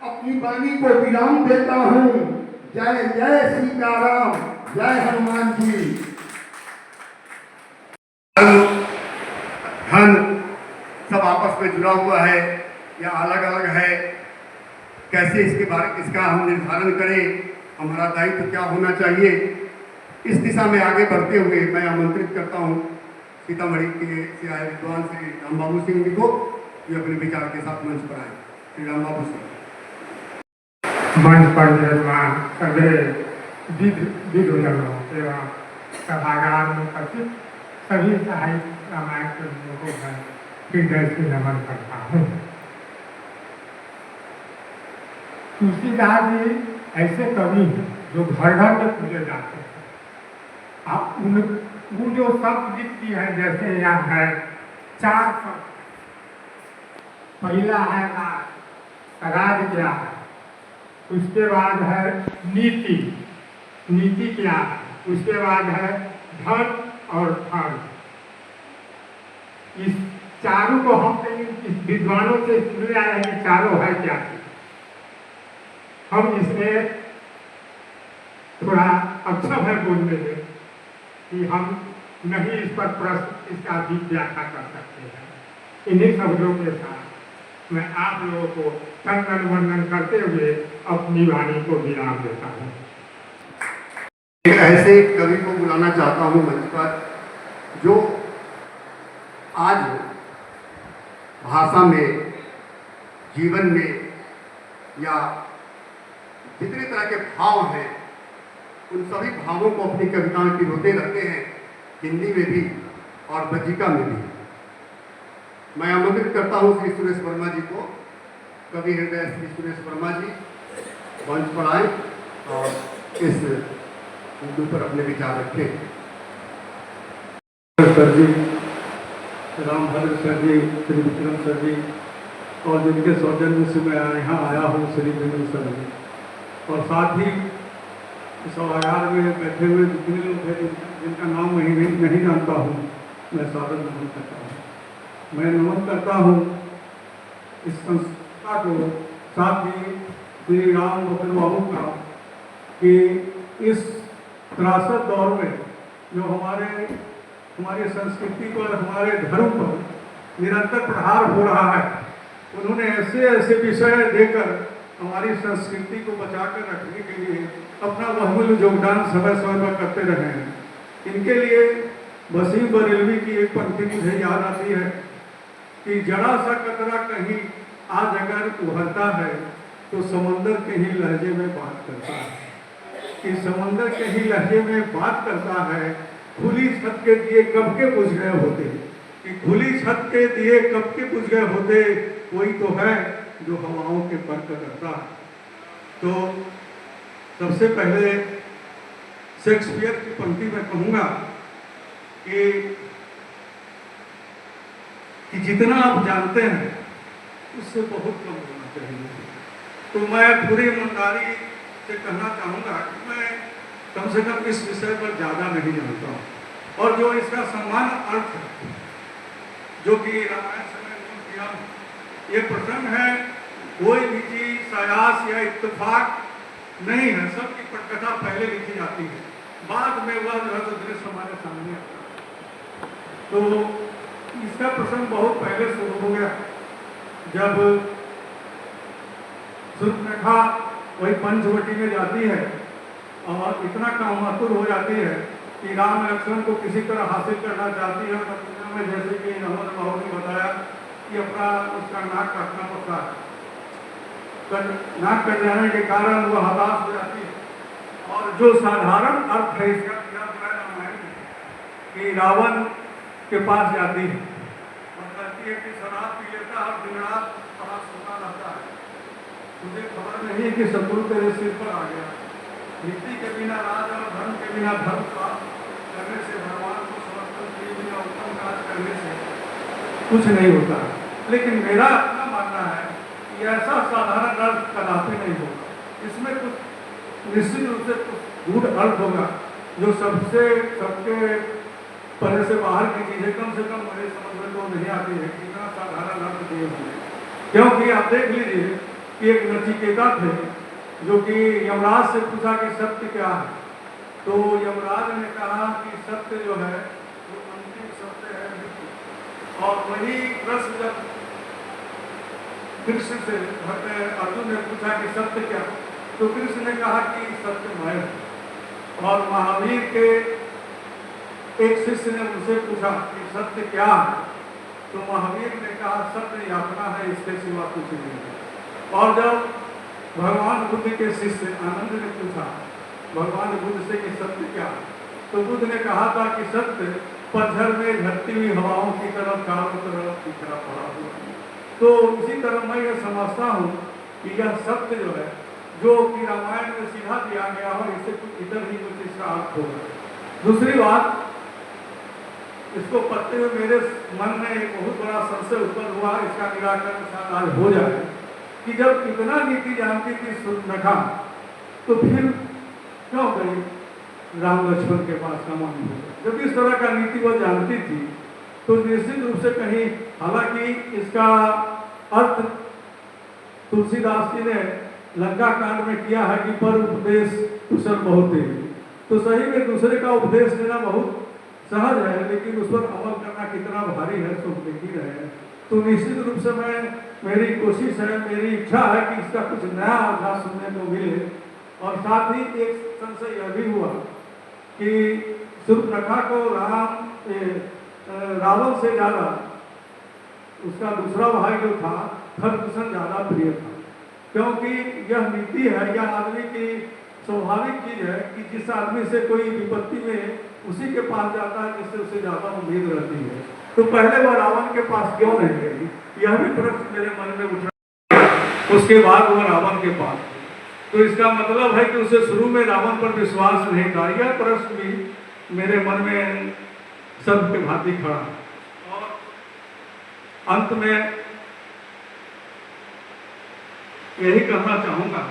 Speaker 3: अपनी वाणी को विराम देता हूँ। जय जय सीताराम, जय हनुमान जी।
Speaker 5: धन सब आपस में जुड़ा हुआ है या अलग अलग है, कैसे इसका हम निर्धारण करें, हमारा दायित्व क्या होना चाहिए, इस दिशा में आगे बढ़ते हुए मैं आमंत्रित करता हूँ सीतामढ़ी के से आए विद्वान श्री राम बाबू सिंह जी को, ये अपने विचार के साथ मंच पर आए। श्री राम बाबू सिंह
Speaker 6: मंच पर विराजमान सभी विद्वजनों एवं सभागार में उपस्थित सभी साहित्य रामायण के लोगों को मैं हृदय से नमन करता हूँ। तुलसीदास जी ऐसे कवि हैं जो घर घर में पूजे जाते हैं। आप उन जो शब्द लिखती है, जैसे यहाँ है 4 शब्द। पहला है राज क्या है, उसके बाद है नीति, नीति क्या है, उसके बाद है धन और धन। इस चारों को हम इस विद्वानों से सुने आए हैं कि चारों है क्या। हम इसमें थोड़ा अक्षम है बोलने में कि हम नहीं इस पर प्रश्न इसका भी व्याख्या कर सकते हैं। इन्हीं शब्दों के साथ मैं आप लोगों को कंगन वंदन करते हुए अपनी वाणी को विराम देता हूँ।
Speaker 5: एक ऐसे कवि को बुलाना चाहता हूँ मंच पर जो आज भाषा में, जीवन में या जितने तरह के भाव हैं उन सभी भावों को अपनी कविताओं में पिरोते रहते हैं, हिंदी में भी और बज्जिका में भी। मैं आमंत्रित करता हूँ श्री सुरेश वर्मा जी को, कवि हृदय श्री सुरेश वर्मा जी मंच पर आए और इस मुद्दे पर अपने विचार रखें।
Speaker 7: सर जी, रामभद्र सर जी, श्री विक्रम सर जी और जिनके सौजन्य से मैं यहाँ आया हूँ श्री बिंदु सर जी, और साथ ही इस सभागार में बैठे हुए जितने लोग हैं जिनका नाम मैं नहीं जानता हूँ, मैं सादर नमन करता हूँ। मैं नमन करता हूँ इस संस्था को, साथ ही श्री राम भद्र बाबू का, कि इस त्रासद दौर में जो हमारी संस्कृति पर, हमारे धर्म पर निरंतर प्रहार हो रहा है, उन्होंने ऐसे ऐसे विषय देकर हमारी संस्कृति को बचाकर रखने के लिए अपना बहुमूल्य योगदान समय समय पर करते रहे हैं। इनके लिए वसीम बरेलवी की एक पंक्ति मुझे याद आती है कि जरा सा कतरा कहीं आज अगर उभरता है तो समंदर के ही लहजे में बात करता है, कि समंदर के ही लहजे में बात करता है। खुली छत के दिए कब के बुझ गए होते, कि खुली छत के दिए कब के बुझ गए होते, कोई तो है जो हवाओं के पर करता है। तो सबसे पहले शेक्सपियर की पंक्ति में कहूँगा कि जितना आप जानते हैं उससे बहुत कम होना चाहिए। तो मैं पूरी ईमानदारी से कहना चाहूँगा कि मैं कम से कम इस विषय पर ज़्यादा नहीं जानता हूँ, और जो इसका सामान्य अर्थ है जो कि रामायण समय में किया, ये प्रसंग है, कोई भी चीज सायास या इत्तेफाक नहीं है, सबकी पटकथा पहले लिखी जाती है, बाद में वह जो है तो दृश्य हमारे सामने आता है। तो इसका प्रसंग बहुत पहले शुरू हो गया, जब सूर्पनखा वही पंचवटी में जाती है और इतना कामातुर हो जाती है कि राम लक्ष्मण को किसी तरह हासिल करना चाहती है। और में जैसे कि नमन बाबू ने बताया कि अपना उसका नाक काटना पड़ता है, नाक कट जाने के कारण वह हताश हो जाती है। और जो साधारण अर्थ है इसका दिया गया रामायण में कि रावण के पास जाती है और कहती है कि शराब पी लेता और दिन रात बड़ा सोता रहता है, मुझे खबर नहीं है कि शत्रु तेरे सिर पर आ गया। नीति के बिना राज और धर्म के बिना धर्म प्राप्त करने से, भगवान को समर्पण किए बिना उत्तम कार्य करने से कुछ नहीं होता। लेकिन मेरा अपना मानना है कि ऐसा साधारण अर्थ कदापि नहीं होगा, इसमें कुछ निश्चित रूप से कुछ गूढ़ अर्थ होगा जो सबके पहले से बाहर की चीजें कम से कम मेरे समझ में तो नहीं आती है कि इतना साधारण अर्थ दिए हुए। क्योंकि आप देख लीजिए कि एक नचिकेता थे जो कि यमराज से पूछा कि सत्य क्या है, तो यमराज ने कहा कि सत्य जो है वो अंतिम सत्य है मृत्यु। और वही प्रश्न जब कृष्ण से अर्जुन ने पूछा कि सत्य क्या, तो कृष्ण ने कहा कि सत्य मैं हूं। और महावीर के एक शिष्य ने उनसे पूछा कि सत्य क्या है, तो महावीर ने कहा सत्य यातना है, इसके सिवा कुछ नहीं है। और जब भगवान बुद्ध के शिष्य आनंद ने पूछा भगवान बुद्ध से कि सत्य क्या है, तो बुद्ध ने कहा था कि सत्य पतझड़ में घटती हुई हवाओं की तरफ चारों तरफ बिखरा पड़ा हुआ। तो इसी तरह मैं यह समझता हूँ कि यह सत्य जो है, जो कि रामायण में सीधा दिया गया हो, इससे कुछ इधर ही कुछ इसका अर्थ होगा। दूसरी बात, इसको पढ़ते हुए मेरे मन में एक बहुत बड़ा संशय उत्पन्न हुआ, इसका निराकरण शायद आज हो जाए, कि जब इतना नीति जानती थी सूर्पनखा, तो फिर क्यों गई राम लक्ष्मण के पास कमान हो? जब इस तरह का नीति वो जानती थी तो निश्चित रूप से कहीं, हालांकि इसका अर्थ तुलसीदास जी ने लंका कांड में किया है कि पर उपदेश कुशल बहुत है, तो सही में दूसरे का उपदेश देना बहुत सहज है, लेकिन उस पर अमल करना कितना भारी है सो देख ही रहे हैं। तो निश्चित रूप से मेरी कोशिश है, मेरी इच्छा है कि इसका कुछ नया अभ्यास सुनने को मिले। और साथ ही एक संशय यह भी हुआ कि शूर्पणखा को रावण से ज़्यादा उसका दूसरा भाई जो था खरदूषण ज़्यादा प्रिय था, क्योंकि यह नीति है, यह आदमी की स्वाभाविक चीज़ है कि जिस आदमी से कोई विपत्ति में उसी के पास जाता है जिससे उसे ज़्यादा उम्मीद रहती है। तो पहले वह रावण के पास क्यों नहीं गई, यह भी प्रश्न मेरे मन में उठा। उसके बाद वह रावण के पास, तो इसका मतलब है कि उसे शुरू में रावण पर विश्वास नहीं था। यह प्रश्न भी मेरे मन में सब के भांति खड़ा। और अंत में यही कहना चाहूँगा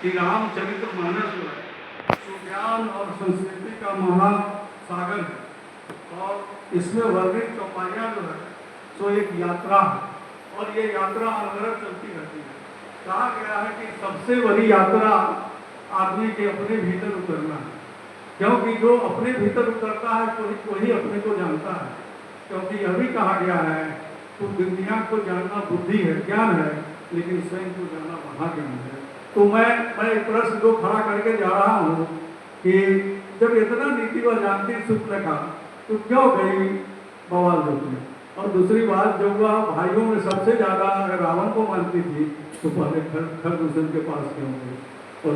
Speaker 7: कि रामचरितमानस जो है सुज्ञान और संस्कृति का महान सागर है, और इसमें वर्णित चौपाइयाँ जो है सो एक यात्रा है, और ये यात्रा अनवरत चलती रहती है। कहा गया है कि सबसे बड़ी यात्रा आदमी के अपने भीतर उतरना है, क्योंकि जो अपने भीतर उतरता है वही अपने को जानता है। क्योंकि यह भी कहा गया है तो दुनिया को जानना बुद्धि है, ज्ञान है, लेकिन स्वयं को जानना महाज्ञान है। तो मैं एक प्रश्न को खड़ा करके जा रहा हूँ कि जब इतना नीति वह जानती शूर्पणखा तो क्यों गई बवाल में। और दूसरी बात, जब वह भाइयों में सबसे ज़्यादा रावण को मानती थी तो पहले खरदूषण के पास क्यों गई। और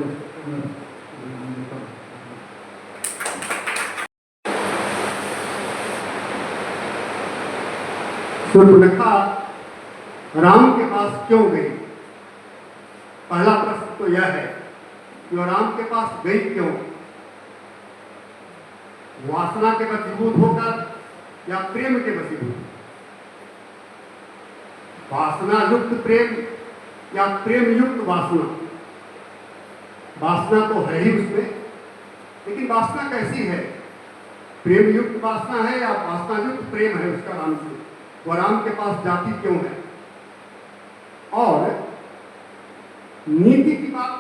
Speaker 5: शूर्पणखा राम के पास क्यों गई? पहला प्रश्न तो यह है कि वह राम के पास गई क्यों? वासना के वशीभूत होकर या प्रेम के वशीभूत? वासना युक्त प्रेम या प्रेम युक्त वासना? वासना तो है ही उसमें, लेकिन वासना कैसी है? प्रेम युक्त वासना है या वासना युक्त प्रेम है उसका राम से? वह राम के पास जाती क्यों है? और नीति की बात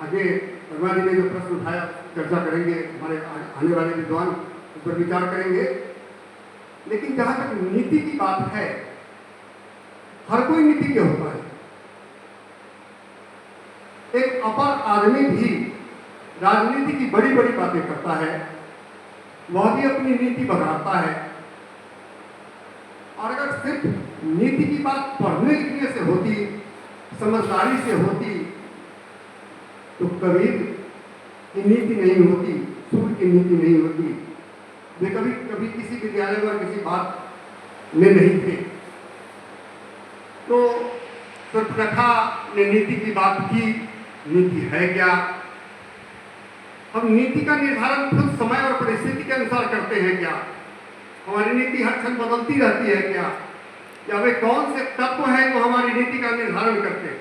Speaker 5: आगे वर्मा जी ने जो प्रश्न उठाया चर्चा करेंगे, हमारे आने वाले विद्वान उस पर विचार करेंगे। लेकिन जहां तक नीति की बात है, हर कोई नीति के होता है। एक अपर आदमी भी राजनीति की बड़ी बड़ी बातें करता है, वह भी अपनी नीति बढ़ाता है। और अगर सिर्फ नीति की बात पढ़ने लिखने से होती, समझदारी से होती, तो कबीर की नीति नहीं होती, सूर्य की नीति नहीं होती। वे कभी कभी किसी विद्यालय में किसी बात में नहीं थे। तो शूर्पणखा ने नीति की बात की। नीति है क्या? हम नीति का निर्धारण खुद समय और परिस्थिति के अनुसार करते हैं क्या? हमारी नीति हर क्षण बदलती रहती है क्या? या वे कौन से तत्व हैं जो हमारी नीति का निर्धारण करते हैं?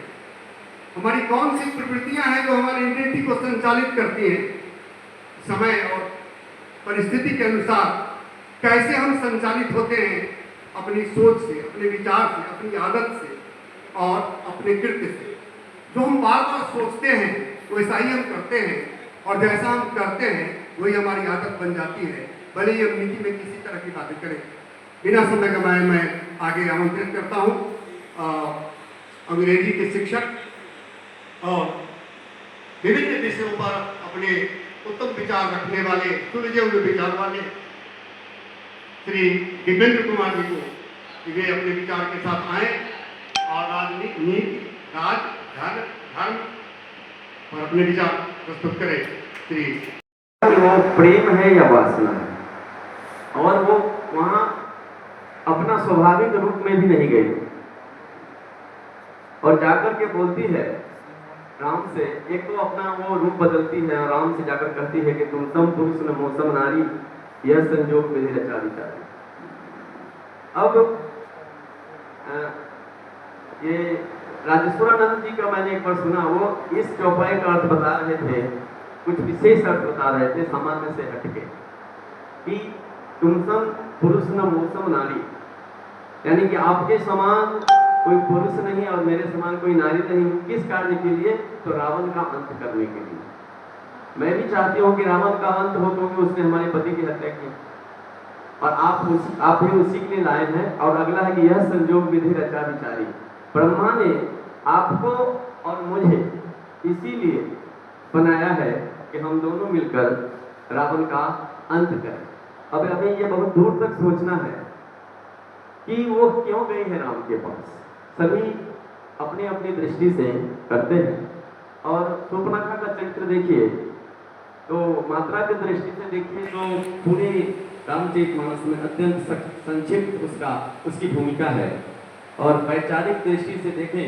Speaker 5: हमारी कौन सी प्रवृत्तियां हैं जो हमारी नीति को संचालित करती हैं? समय और परिस्थिति के अनुसार कैसे हम संचालित होते हैं? अपनी सोच से, अपने विचार से, अपनी आदत से और अपने कृत्य से। जो हम बार बार सोचते हैं वैसा ही हम करते हैं, और जैसा हम करते हैं वही हमारी आदत बन जाती है, भले ही हम नीति में किसी तरह की बातें करें। बिना समय गंवाए मैं आगे आमंत्रित करता हूँ अंग्रेजी के शिक्षक और विभिन्न विषयों पर अपने उत्तम विचार रखने वाले, सुलझे हुए विचार वाले श्री दिपेंद्र कुमार जी को कि वे अपने विचार के साथ आए और राजनीति, राज, धर्म पर अपने विचार प्रस्तुत करें। श्री
Speaker 2: वो प्रेम है या वासना है, और वो वहाँ अपना स्वाभाविक रूप में भी नहीं गई और जाकर के बोलती है राम से। एक तो अपना वो रूप बदलती है और राम से जाकर कहती है कि तुम सम पुरुष न मौसम नारी, यह संजोग मेरी रचा विचारी। अब ये राजेश्वरानंद जी का मैंने एक बार सुना, वो इस चौपाई का अर्थ बता रहे थे, कुछ विशेष अर्थ बता रहे थे सामान्य से हटके, कि तुम सम पुरुष न मौसम नारी, यानी कि आपके समान कोई पुरुष नहीं और मेरे समान कोई नारी नहीं। किस कार्य के लिए? तो रावण का अंत करने के लिए। मैं भी चाहती हूँ कि रावण का अंत हो, क्योंकि उसने हमारे पति की हत्या की। और आप भी उसी के लिए लाए हैं। और अगला है कि यह संयोग विधि रचा विचारी, ब्रह्मा ने आपको और मुझे इसीलिए बनाया है कि हम दोनों मिलकर रावण का अंत करें। अब हमें ये बहुत दूर तक सोचना है कि वो क्यों गए हैं राम के पास। सभी अपनी अपनी दृष्टि से करते हैं। और शूर्पणखा का चरित्र देखिए तो मात्रा की दृष्टि से देखिए तो पूरे रामचरितमानस में अत्यंत संक्षिप्त उसकी भूमिका है। और वैचारिक दृष्टि से देखें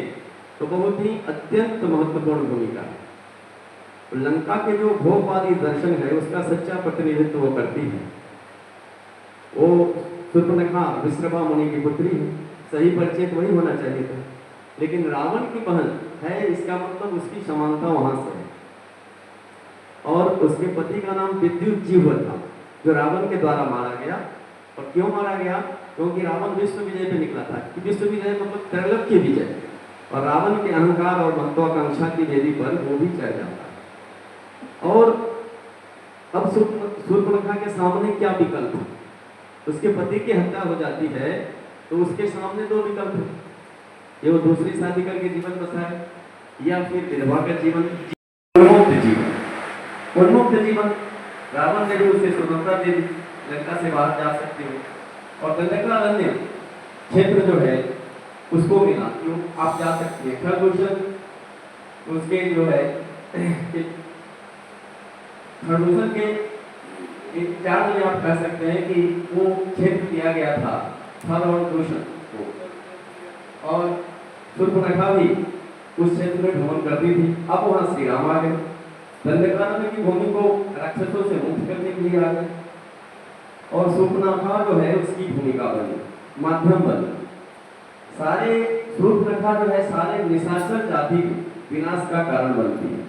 Speaker 2: तो बहुत ही अत्यंत महत्वपूर्ण भूमिका है। लंका के जो भोगवादी दर्शन है उसका सच्चा प्रतिनिधित्व वो करती है। वो शूर्पणखा विश्रवा मुनि की पुत्री है, सही परिचय वही होना चाहिए था, लेकिन रावण की बहन है, इसका मतलब उसकी समानता वहां से है। और उसके पति का नाम विद्युत जीव था, जो रावण के द्वारा मारा गया। और क्यों मारा गया? क्योंकि रावण विश्व विजय पे निकला था। कि विश्व विजय मतलब त्रैलोक्य की विजय, और रावण के अहंकार और महत्वाकांक्षा की वेदी पर वो भी चढ़ जाता है। और अब शूर्पणखा के सामने क्या विकल्प है? उसके पति की हत्या हो जाती है तो उसके सामने दो विकल्प है, ये वो दूसरी शादी करके जीवन बसाए या फिर विधवा का जीवन, उन्मुक्त जीवन। रावण ने भी उसे स्वतंत्रता दे दी, लंका से बाहर जा सकते हो। और दंडकारण्य क्षेत्र जो है उसको मिला, क्यों आप जा सकते हैं। खरदूषण उसके जो है खरदूषण के एक चार में आप कह सकते हैं कि वो क्षेत्र दिया गया था थल और दूषण को। और शूर्पणखा भी उस क्षेत्र में भ्रमण करती थी। अब वहां श्री राम आ गए, दंडकारण्य की भूमि को राक्षसों से मुक्त करने के लिए आ गए। और शूर्पणखा जो है उसकी भूमिका बनी, माध्यम बनी। सारे शूर्पणखा जो है सारे निशाचर जाति विनाश का कारण बनती है।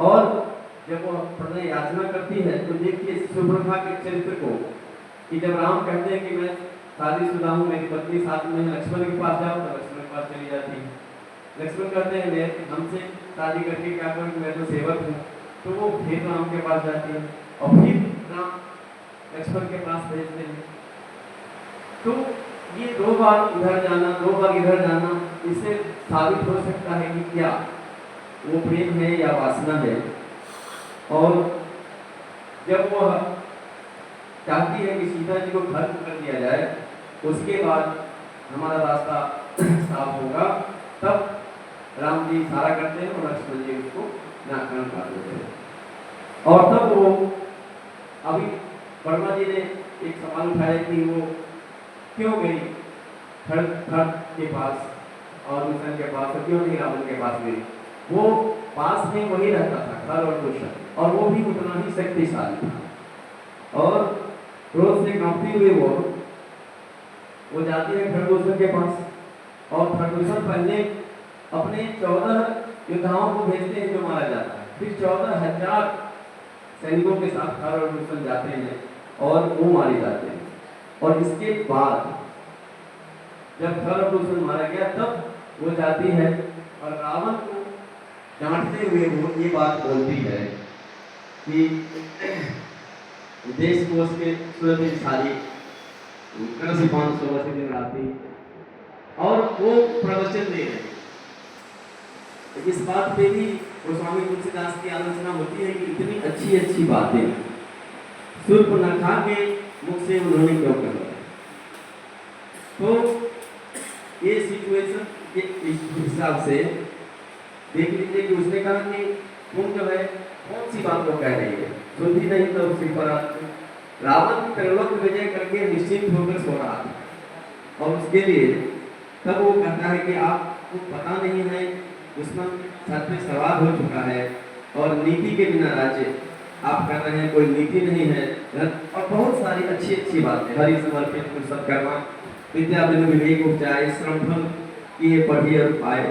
Speaker 2: और जब वो प्रणय याचना करती है तो देखिए शूर्पणखा के चरित्र को कि जब राम कहते हैं कि मैं शादीशुदा हूँ, मेरी पत्नी साथ में है, लक्ष्मण के पास जाओ, तो लक्ष्मण के पास चली जाती है। लक्ष्मण कहते हैं मैं हमसे शादी करके क्या करूँ, मैं तो सेवक हूँ, तो वो फिर राम के पास जाती है और फिर राम लक्ष्मण के पास भेजते हैं। तो ये दो बार उधर जाना, दो बार इधर जाना, इससे साबित हो सकता है कि क्या वो प्रेम है या वासना है। और जब वह चाहती है कि सीता जी को खत्म कर दिया जाए, उसके बाद हमारा रास्ता साफ होगा, तब राम जी इशारा करते हैं और लक्ष्मण जी उसको नाकरण कर देते हैं। और तब वो अभी वर्मा जी ने एक सवाल उठाया कि वो क्यों गई खड़ के पास और दूषण के पास, क्यों नहीं रावण के पास गई? वो पास में वही रहता था, खड़ और दूषण, और वो भी उतना ही शक्तिशाली था। और क्रोध से कांपते हुए वो जाती है खरदूषण के पास। और खरदूषण पहले अपने 14 योद्धाओं को भेजते हैं जो मारा जाता है, फिर 14,000 सैनिकों के साथ खरदूषण जाते हैं और वो मारे जाते हैं। और इसके बाद जब खरदूषण मारा गया तब वो जाती है और रावण को डांटते हुए वो ये बात बोलती है कि देश कोष के सूरजशाली कृषि 500 वर्ष दिन राती, और वो प्रवचन दे रहे। इस बात पे भी गोस्वामी तुलसीदास की आलोचना होती है कि इतनी अच्छी अच्छी बातें शूर्पणखा के मुख से उन्होंने क्यों कर दी। तो ये सिचुएशन के हिसाब से देख लीजिए कि उसने कहा कि तुम जो है कौन सी बात को कह रही है, सुनती नहीं तो उसी पर रावण त्रैलोक्य विजय करके निश्चिंत होकर सो रहा था। और उसके लिए तब वो कहता है कि आपको पता नहीं है दुश्मन छत पे सवार हो चुका है और नीति के बिना राज्य आप कर रहे हैं, कोई नीति नहीं है। और बहुत सारी अच्छी अच्छी बातें, हरि समर्पित पुरुषत करना, विद्या बिनु विवेक उपजाए, श्रमफल किए पढ़िए और पाए।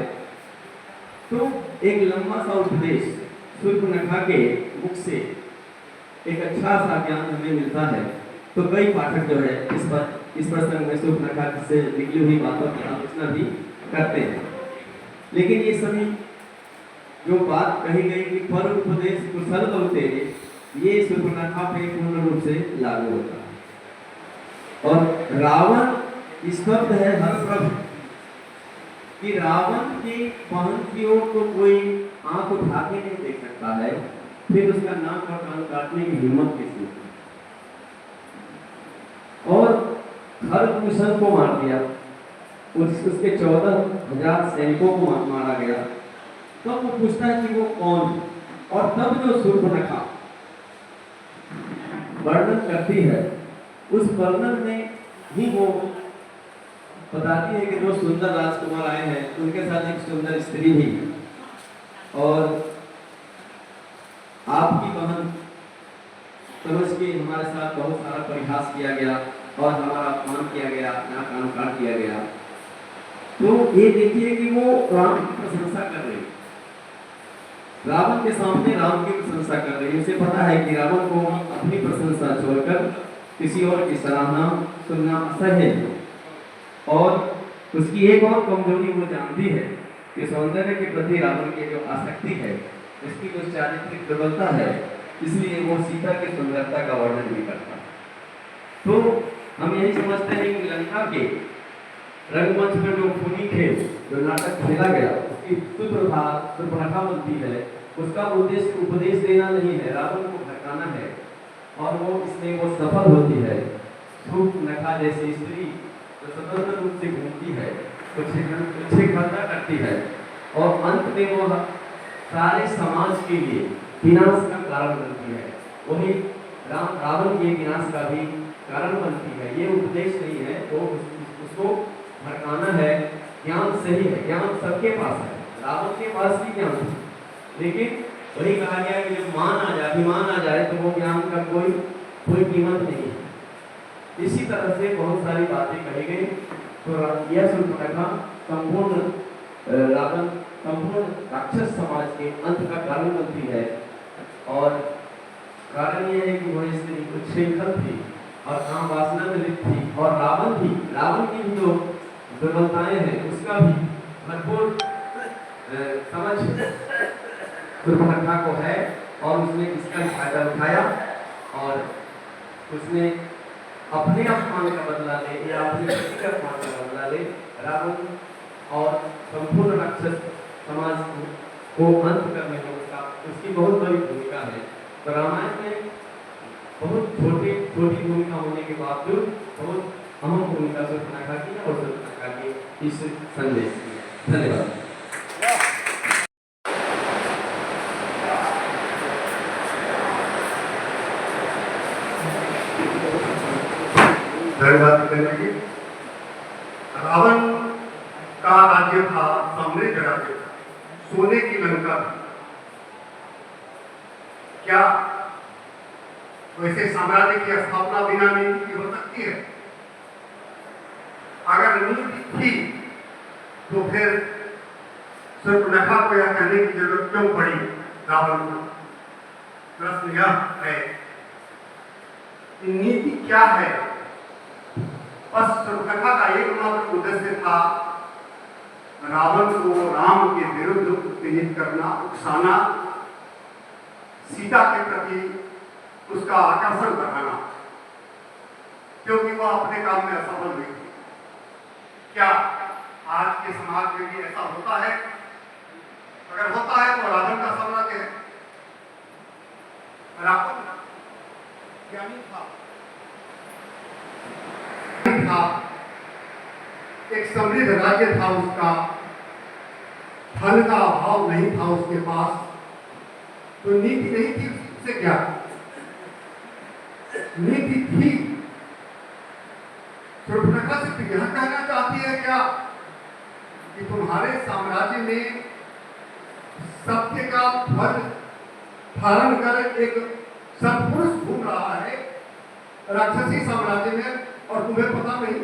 Speaker 2: तो एक लंबा सा उपदेश शूर्पणखा के मुख से एक अच्छा सा ज्ञान हमें मिलता है। तो कई पाठक जो है इस प्रसंग में शूर्पणखा से निकली हुई बातों की आलोचना भी करते हैं। लेकिन ये सभी जो बात कही गई कि पर उपदेश कुशल बहु तेरे, ये शूर्पणखा पे पूर्ण रूप से लागू होता है। और रावण स्तब्ध है हतप्रभ कि रावण की पहन की ओर तो कोई आंख उठा के नहीं देख सकता है, फिर उसका नाक और कान काटने की हिम्मत किसी की। और खरदूषण को मार दिया, उसके 14,000 सैनिकों को मारा गया। तब वो पूछता है कि वो कौन है, और तब जो शूर्पणखा वर्णन करती है, उस वर्णन में ही वो बताती है कि जो सुंदर राजकुमार आए हैं उनके साथ एक सुंदर स्त्री भी, और आपकी बहन समझ के हमारे साथ बहुत सारा परिहास किया गया और हमारा अपमान किया गया, नाक कान काट दिया गया। तो ये देखिए कि वो राम की प्रशंसा कर रही है, रावण के सामने राम की प्रशंसा कर रही है। उसे पता है कि रावण को अपनी प्रशंसा छोड़कर किसी और की सराहना सुनना असह्य है, और उसकी एक और कमजोरी वो जानती है कि सौंदर्य के प्रति रावण की जो आसक्ति है, उसकी जो चारित्रिक प्रबलता है, इसलिए वो सीता की सुंदरता का वर्णन नहीं करता। तो हम यही समझते हैं कि लंका के रंगमंच पर जो खूनी खेल, जो नाटक खेला गया, उसकी शूर्पणखा बनती है, उसका उद्देश्य उपदेश देना नहीं है, रावण को भड़काना है, और वो इसमें वो सफल होती है। शूर्पणखा जैसी स्त्री जो स्वतंत्र रूप से घूमती है, कुछ खर्चा करती है, और अंत में वो सारे समाज के लिए विनाश का कारण बनती है। वही रावण के विनाश का भी कारण बनती है। ये उपदेश नहीं है, तो उसको भड़काना है। ज्ञान सही है, ज्ञान सबके पास है, रावण के पास भी ज्ञान है, लेकिन वही कहा गया कि जब अभिमान आ जाए तो वो ज्ञान का कोई कीमत नहीं है। इसी तरह से बहुत सारी बातें कही गई। तो यह शूर्पणखा संपूर्ण राक्षस समाज के अंत का कारण बनती है, और कारण यह है कि वह स्त्री उच्छृंखल थी और काम वासना में लिप्त थी, और रावण की भी जो दुर्बलताएं हैं उसका भी भरपूर समझ शूर्पणखा को है, और उसने इसका फायदा उठाया, और उसने अपने अपमान का बदला ले या अपने पति के अपमान का बदला ले। रावण और संपूर्ण राक्षस समाज को अंत करने में उसकी बहुत बड़ी भूमिका है। तो रामायण में बहुत छोटी भूमिका होने के बावजूद बहुत अहम भूमिका शूर्पणखा की और शूर्पणखा की इस संदेश की। धन्यवाद।
Speaker 5: धन्यवाद जी। रावण का राज्य था समृद्ध राज्य था, सोने की लंका थी। क्या वैसे साम्राज्य की स्थापना बिना नीति की हो सकती है? अगर नीति थी तो फिर शूर्पणखा को यह कहने की जरूरत क्यों पड़ी रावण को? प्रश्न यह है कि नीति क्या है? बस शूर्पणखा का एकमात्र उद्देश्य था रावण को राम के विरुद्ध उत्तेजित करना, उकसाना, सीता के प्रति उसका आकर्षण बढ़ाना, क्योंकि वह अपने काम में असफल हुई थी। क्या आज के समाज में भी ऐसा होता है? अगर होता है तो रावण का साम्राज्य है। रावण ज्ञानी था, एक समृद्ध राज्य था उसका, धन का अभाव नहीं था उसके पास, तो नीति नहीं थी उससे क्या? नीति थी। शूर्पणखा सिर्फ यह कहना चाहती है क्या कि तुम्हारे साम्राज्य में सत्य का ध्वज धारण कर एक सत्पुरुष घूम रहा है राक्षसी साम्राज्य में, और तुम्हें पता नहीं?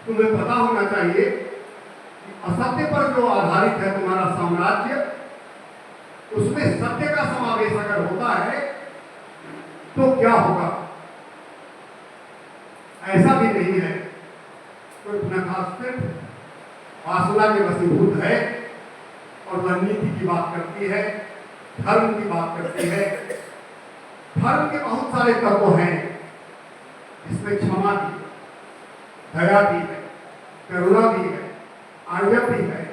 Speaker 5: तुम्हें पता होना चाहिए कि असत्य पर जो आधारित है तुम्हारा साम्राज्य, उसमें सत्य का समावेश अगर होता है तो क्या होगा? ऐसा भी नहीं है। शूर्पणखा सिर्फ वासना के वशीभूत है, और वह नीति की बात करती है, धर्म की बात करती है। धर्म के बहुत सारे तत्व हैं, जिसमें क्षमा भी है, दया भी है, करुणा भी है, आज्ञा भी है,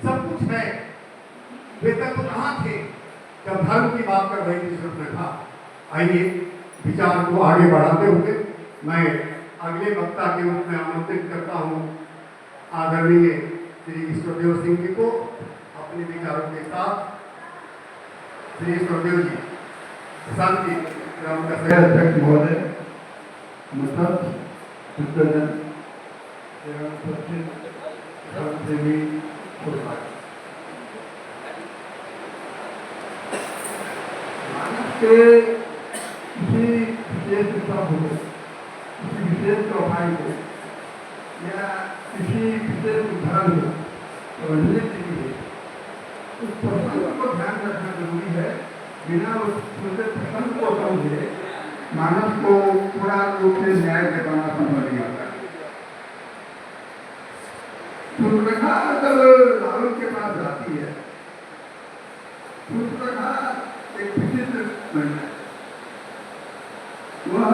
Speaker 5: सब कुछ है। वे तक तो कहाँ थे जब धर्म की बात कर रही थी सुर्पनखा। आइए विचार को आगे बढ़ाते हुए मैं अगले वक्ता के रूप में आमंत्रित करता हूँ आदरणीय श्री ईश्वरदेव सिंह जी को अपने विचारों के साथ। श्री ईश्वरदेव जी, शांति ग्राम का
Speaker 3: अध्यक्ष महोदय, मसद चित्रजन एवं सचिव धर्मप्रेमी मानव के किसी विशेष शब्द हो, किसी विशेष चौपाई हो या किसी विशेष उदाहरण हो समझने के लिए उस प्रसंग को ध्यान रखना जरूरी है। बिना उस प्रसंग को समझे मानव को पूरा रूप से न्याय करना संभव नहीं होता। सुर्पनखा जब रावण के पास जाती है, सुर्पनखा एक विचित्र महिला है। वह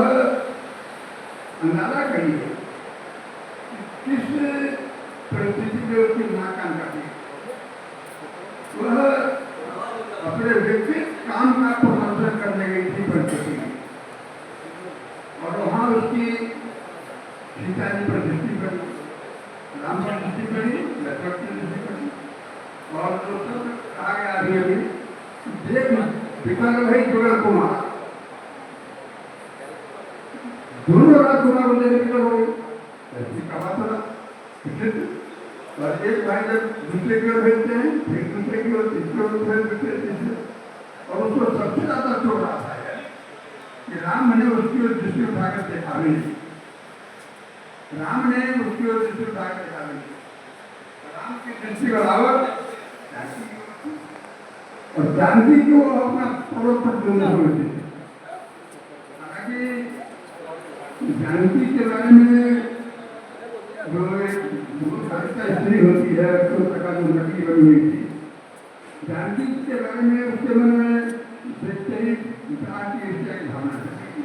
Speaker 3: अंदाजा करिए किस परिस्थिति में उसकी मां काम करती है। वह अपने व्यक्तिगत काम का प्रदर्शन करने गई थी परिस्थिति में, और वहाँ उसकी सीता जी पर दृष्टि पड़ी, राम पर दृष्टि पड़ी, लक्ष्मण की दृष्टि पड़ी, और जो सब कहा गया अभी देख विकल भाई जुगल कुमार, दोनों राजकुमार बोले विकल हो गए। ऐसी कहा था और एक भाई जब दूसरे की ओर भेजते हैं, फिर दूसरे की ओर, तीसरे ओर, फिर दूसरे, तीसरे, और उसको सबसे ज्यादा चोट आता है कि राम ने उसकी ओर दृष्टि उठाकर देखा भी नहीं। राम ने उसकी ओर दृष्टि उठाकर देखा भी नहीं। राम की दृष्टि बराबर और जानकी को अपना प्रवर्तक समझती थी। हालांकि जानकी के बारे में जो एक स्त्री होती है, तो प्रकार जो लड़की बनी हुई थी, जानकी के बारे में उसके मन में देखते ही विचार की ईर्ष्या की भावना थी,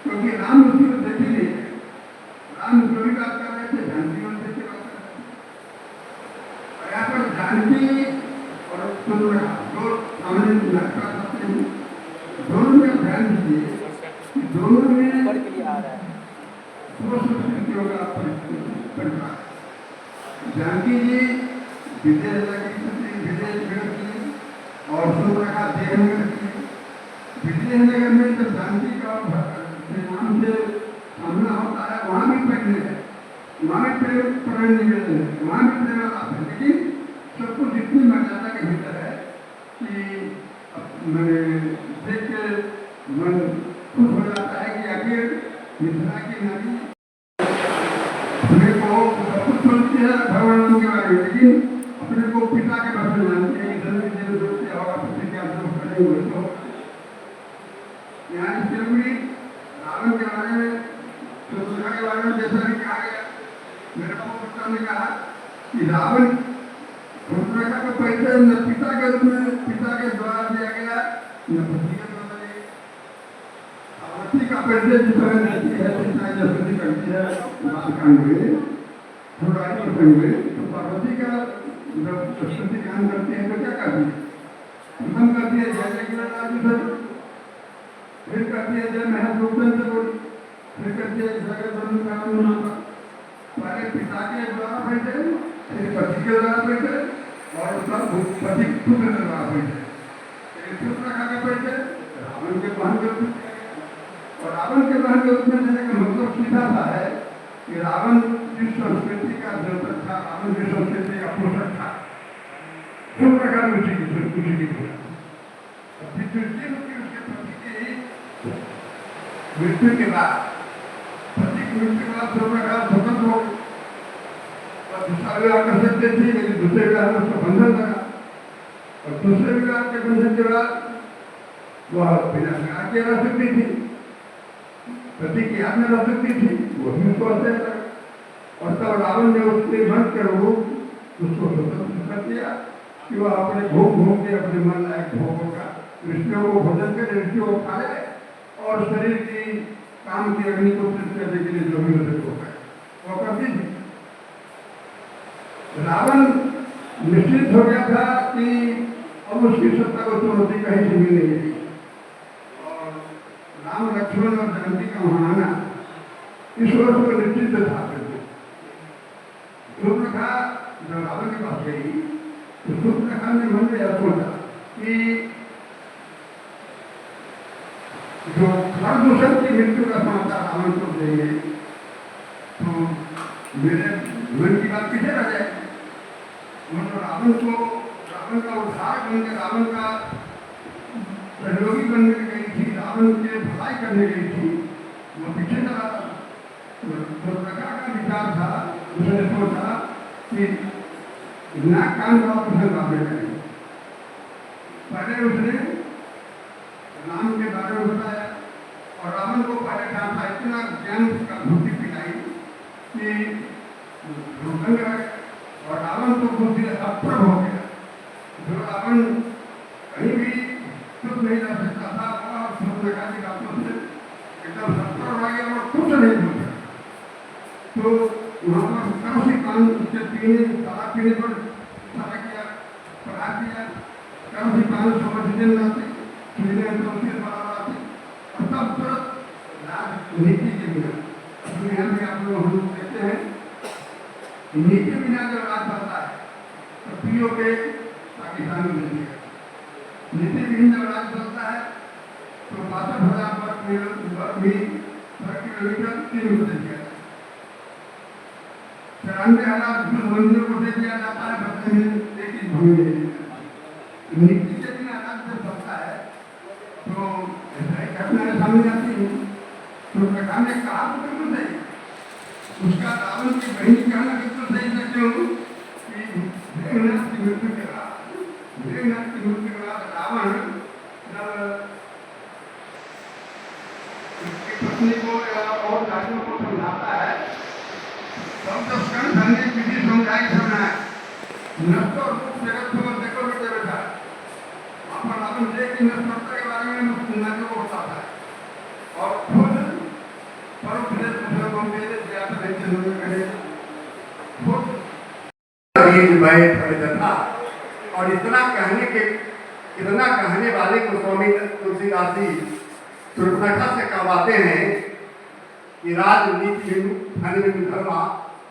Speaker 3: क्योंकि राम उसकी ओर देख ही नहीं है। राम जो भी बात कर रहे थे, जानकी ओर देख के बात कर रहे थे। और यहाँ पर जानकी और सुर्पनखा जो सामने लड़का सकते हैं, दोनों में ध्यान दीजिए कि दोनों में संस्कृतियों का परिवार। जानकी जी विदेश में की और सुर्पनखा देह में रखी। विदेश नगर में जब जानकी का नाम से सामना होता है, वहाँ भी प्रेम है, वहाँ भी प्रेम निवेदन है, वहाँ भी प्रेम आलाप है, लेकिन सब कुछ इतनी मर्यादा के भीतर है कि मैंने देख के मन खुश हो जाता है कि आखिर मिथिला की नारी अपने को सब कुछ सोचती है भगवान के बारे में, लेकिन अपने को पिता के बारे में जानती है कि जन्म जीवन सोचते होगा पिता क्या जो खड़े हुए। तो यहाँ जरूरी रावण के बारे में, सुर्पनखा के बारे में जैसा भी कहा गया, मेरे पूर्ववक्ता ने कहा कि रावण सुर्पनखा का परिचय न पिता के रूप में पिता के द्वारा दिया गया, न पति के द्वारा दिया गया। पति का परिचय जिस तरह देती है, सीता जैसे करती है बालकांड में, थोड़ा प्रसंग में, तो पार्वती का जब स्तुति गान करते हैं तो क्या करती है? प्रथम करती है जय जय गिरिराज, फिर कहती है जय महत्वपूर्ण से बोली, फिर कहती है जगत बंधु का पहले पिता के द्वारा परिचय, फिर पति के द्वारा परिचय, और सब पति पुत्र के द्वारा परिचय। सुर्पनखा का परिचय रावण के बहन के रूप में, और रावण के बहन के रूप में देने का मतलब सीधा सा है कि रावण जिस संस्कृति का द्योतक था, रावण जिस संस्कृति का पोषक था, सुर्पनखा उसी की मृत्यु के बाद, पति की मृत्यु के बाद सुर्पनखा स्वतंत्र हो गई और दूसरा विवाह कर सकते थे, लेकिन दूसरे विवाह में उसका बंधन लगा, और दूसरे विवाह के बंधन के बाद वह बिना विवाह के रह सकती थी, पति की याद में रह सकती थी, वो भी उसको अच्छा लगा। और तब रावण ने उसके मन के रूप उसको स्वतंत्र कर दिया कि वह अपने घूम के अपने मन लायक भोगों का ऋषियों को भोजन करे, ऋषियों को खा ले, और शरीर की काम की अग्नि को तृप्त करने के लिए जो भी मदद हो पाए वो करती थी। रावण निश्चित हो गया था कि अब उसकी सत्ता को चुनौती कहीं से मिल नहीं रही और राम लक्ष्मण और जानकी का वहां आना इस वर्ष को निश्चित था। सूर्पनखा जब रावण के पास गई तो सूर्पनखा ने मन में यह सोचा कि जो खरदूषण की मृत्यु का समाचार रावण को देंगे तो मेरे मन की बात पीछे रह जाएगी। मतलब रावण का उद्धार बनकर रावण का सहयोगी बनने गई थी, रावण के भलाई करने गई थी, वो पीछे चला था। तो प्रकार का विचार था, उसने सोचा कि नाक कान का ऑपरेशन रावण करेंगे। पहले उसने राम के बारे में बताया और रावण को पहले कहा था इतना ज्ञान का बुद्धि पिलाई कि दंग रहे और रावण तो बुद्धि अप्रभ हो गया। जो रावण कहीं भी चुप नहीं रह सकता था वह सूर्पनखा की बातों से एकदम सत्तर हो गया और कुछ नहीं बोल सकता। तो वहाँ पर काफी पान उसके पीने शराब पीने पर सारा किया, प्रहार किया, काफी पान समझने लाते पीने तो फिर बनाते और तब तुरंत राजनीति के बिना दुनिया में आप लोग हम लोग देखते हैं नीति बिना जब राज बनता है तो पीओ के पाकिस्तान में मिल गया। नीति विहीन जब राज बनता है तो 62,000 वर्ग किलोमीटर 3 को दे दिया जाता है, 93,000 मंदिरों को दे दिया जाता है, बदले में एक ही भूमि दे दी जाती है। नीति के बिना राज जब बनता है तो ऐसा ही घटनाएं सामने आती हैं। तो प्रखा ने कहा तो बिल्कुल सही, उसका रावण की बहन कहना बिल्कुल सही था। क्यों कि मेघनाथ की मृत्यु के बाद रावण जब उसकी पत्नी को या और जातियों को समझाता है तब जब स्कंद धन्य विधि समझाई समय नष्ट और रूप जगत को देखो बेटे बैठा वहाँ पर रावण जी की नष्टता के बारे में सुनने को बताता है और खुद परोपदेश बुजुर्गों के ज्ञात नहीं चलने करे खुद
Speaker 5: था। और इतना कहने वाले को स्वामी तुलसीदास जी सूर्पनखा से कहवाते हैं कि राजनीति धर्मा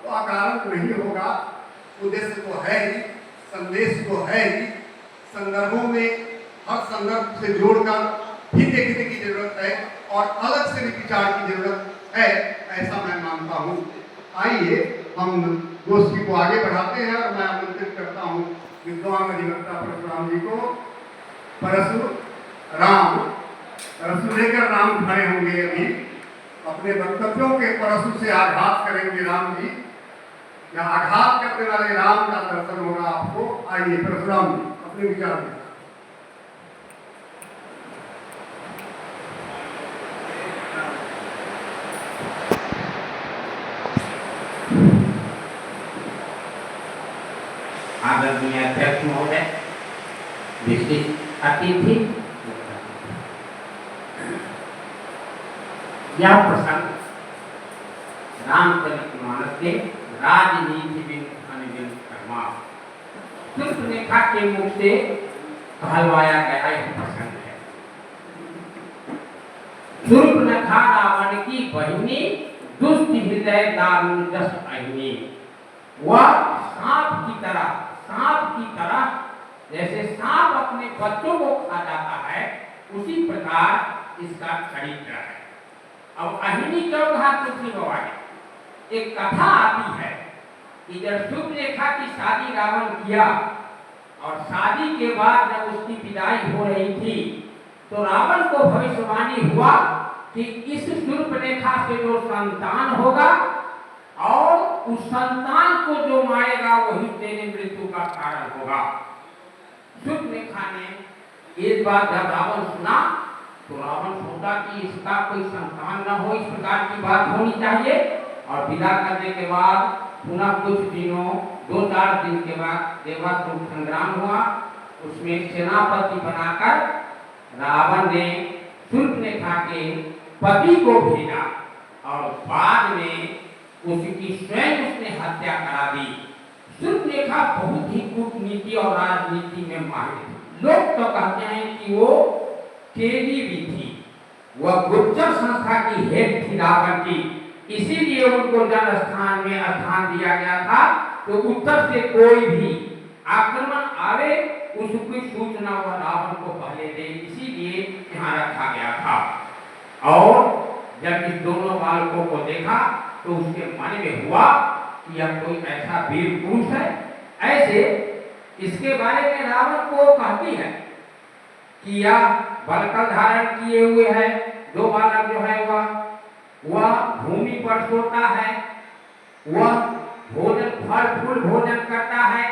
Speaker 5: तो अकारण नहीं होगा, उद्देश्य तो है ही, संदेश तो है ही, संदर्भों में हर संदर्भ से जोड़कर भी देखने की जरूरत है और अलग से भी विचार की जरूरत है, ऐसा मैं मानता हूँ। आइए हम गोष्ठी को आगे बढ़ाते हैं और मैं आमंत्रित करता हूँ विद्वान अधिवक्ता परशुराम जी को। परशु लेकर राम खड़े होंगे, अभी अपने वक्तव्यों के परशु से आघात करेंगे राम जी, या आघात करने वाले राम का दर्शन होगा आपको। आइए परशुराम जी अपने विचार दें।
Speaker 8: आदरणीय अध्यक्ष महोदय, विशिष्ट अतिथि, यह प्रसंग रामचरितमानस के राजनीति बिन कर्मा सूर्पनखा के मुख से कहलवाया गया यह प्रसंग है। सूर्पनखा रावण की बहिनी, दुष्ट हृदय दारुणजस अहिनी। वह सांप की तरह जैसे सांप अपने बच्चों को खा जाता है, उसी प्रकार इसका चरित्र है। अब अहिनी क्यों कहा तुलसी बाबा ने? एक कथा आती है कि जब सूर्पनखा की शादी रावण किया और शादी के बाद जब उसकी विदाई हो रही थी तो रावण को भविष्यवाणी हुआ कि इस सूर्पनखा से जो संतान होगा और उस संतान को जो मारेगा वही तेरे मृत्यु का कारण होगा। सूर्पनखा ने एक बार जब रावण सुना तो रावण सोचा कि इसका कोई संतान न हो, इस प्रकार की बात होनी चाहिए। और विदा करने के बाद पुनः कुछ दिनों 2-4 दिन के बाद देवासुर संग्राम हुआ। उसमें सेनापति बनाकर रावण ने सूर्पनखा के पति को भेजा और बाद में उसकी स्वयं उसने हत्या करा दी। शूर्पणखा बहुत ही कूटनीति और राजनीति में माहिर थी। लोग तो कहते हैं कि वो केजीबी थी, वह गुप्तचर संस्था की हेड थी रावण की, इसीलिए उनको जल स्थान में स्थान दिया गया था। तो उत्तर से कोई भी आक्रमण आवे उसकी सूचना वह रावण को पहले दे, इसीलिए यहाँ रखा गया था। और जब इस दोनों बालकों को देखा तो उसके मन में हुआ कि यह कोई ऐसा वीर पुरुष है। ऐसे इसके बारे में रावण को कहती है कि यह बलकल धारण किए हुए है, दो बालक जो है वह भूमि पर सोता है, वह भोजन फल फूल भोजन करता है,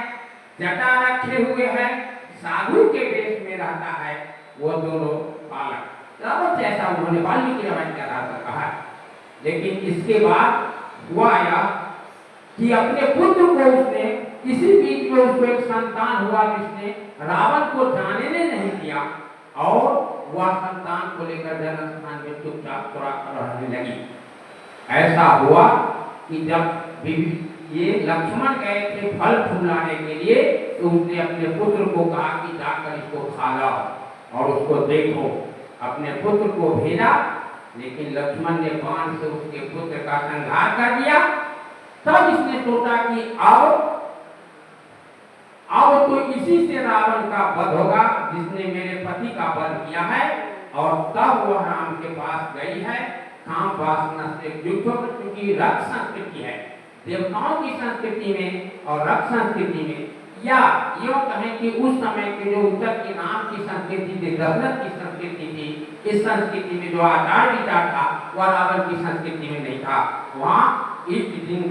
Speaker 8: जटा रखे हुए है, साधु के वेश में रहता है। वो दोनों बालक रावण से ऐसा उन्होंने वाल्मीकि रामायण के आधार पर कहा। लेकिन इसके बाद हुआ यह कि अपने पुत्र को उसने इसी बीच में उसको एक संतान हुआ जिसने रावण को जाने नहीं दिया और वह संतान को लेकर जन्म स्थान में चुपचाप थोड़ा रहने लगी। ऐसा हुआ कि जब ये लक्ष्मण गए थे फल फूल लाने के लिए तो उसने अपने पुत्र को कहा कि जाकर इसको खा लाओ और उसको देखो। अपने पुत्र को भेजा, लेकिन लक्ष्मण ने बाण से उसके पुत्र का संहार कर दिया। तब इसने सोचा कि अब तो इसी से रावण का वध होगा जिसने मेरे पति का वध किया है। और तब वह राम के पास गई है, काम वासना से युक्त होकर, क्योंकि रक्त संस्कृति है देवताओं की संस्कृति में और रक्त संस्कृति में, या यूं कहें कि उस समय के जो उत्तर के नाम की संस्कृति थी, दशरथ की संस्कृति थी, इस संस्कृति में जो आचार विचार था वह रावण की संस्कृति में नहीं था। वहाँ एक दिन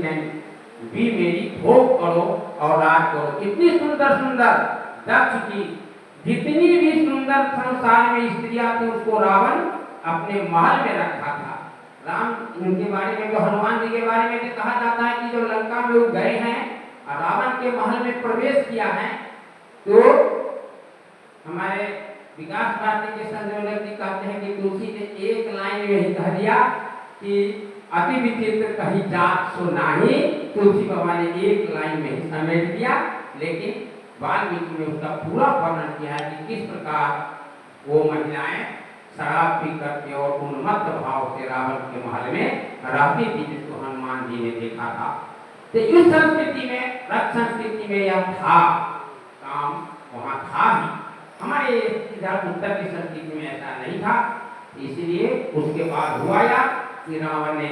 Speaker 8: भी मेरी भोग करो और राज करो। इतनी सुंदर सुंदर दक्ष की जितनी भी सुंदर संसार में स्त्रियां थी उसको रावण अपने महल में रखा था। राम उनके बारे में, जो हनुमान जी के बारे में कहा जाता है कि जो लंका में वो गए हैं और रावण के महल में प्रवेश किया है, तो हमारे विकास भारती के संयोजक जी कहते हैं कि तुलसी ने एक लाइन में ही कह दिया कि अति विचित्र कहीं जात सो नाही। तुलसी बाबा ने एक लाइन में ही समेट दिया, लेकिन वाल्मीकि ने उसका पूरा वर्णन किया है कि किस प्रकार वो महिलाएं शराब पी करके और उन्मत्त भाव से रावण के महल में रहती थी, जिसको हनुमान जी ने देखा था। तो इस संस्कृति में, रक्त संस्कृति में यह था, काम वहाँ था ही। हमारे इधर उत्तर की संस्कृति में ऐसा नहीं था। इसलिए उसके बाद हुआ या कि रावण ने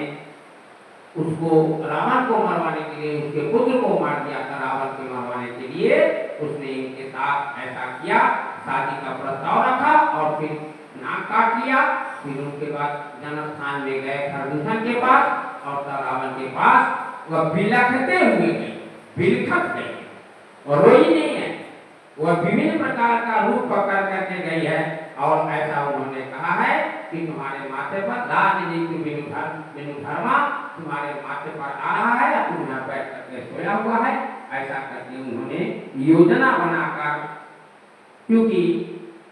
Speaker 8: उसको, रावण को मरवाने के लिए उसके पुत्र को मार दिया था। रावण के मरवाने के लिए उसने इनके साथ ऐसा किया, शादी का प्रस्ताव रखा और फिर नाक काट लिया। फिर उसके बाद जन्म स्थान में गए खरदूषण के पास और तब रावण के पास वह बिलखते हुए गई, बिलखत गई और रोई नहीं है। वह विभिन्न प्रकार का रूप पकड़ करके गई है और ऐसा उन्होंने कहा है कि तुम्हारे माथे पर राजनीति बिनु धर्मा तुम्हारे माथे पर आ रहा है, तुम यहाँ बैठ करके सोया हुआ है। ऐसा करके उन्होंने योजना बनाकर, क्योंकि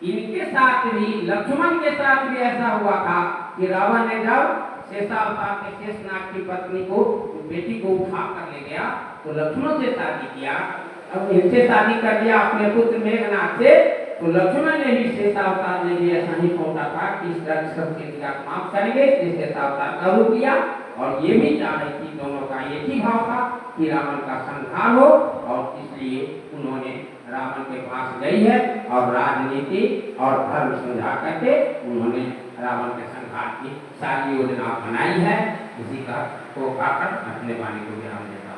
Speaker 8: इनके साथ भी, लक्ष्मण के साथ भी ऐसा हुआ था कि रावण ने जब शेषावतार के शेषनाग की पत्नी को, बेटी को उठा कर ले गया तो लक्ष्मण से शादी किया। अब इनसे शादी कर दिया अपने पुत्र मेघनाथ से, तो लक्ष्मण ने भी शेषावतार ने भी ऐसा ही सोचा था कि इस संस्कृति का समाप्त करेंगे, इसलिए शेषावतार का रूप लिया। और ये भी चाह रही थी, दोनों का एक ही भाव था कि रावण का संहार हो, और इसलिए उन्होंने रावण के पास गई है और राजनीति और धर्म समझा करके उन्होंने रावण के संहार की सारी योजना बनाई है। इसी का को पाकर अपने वाणी को विराम देता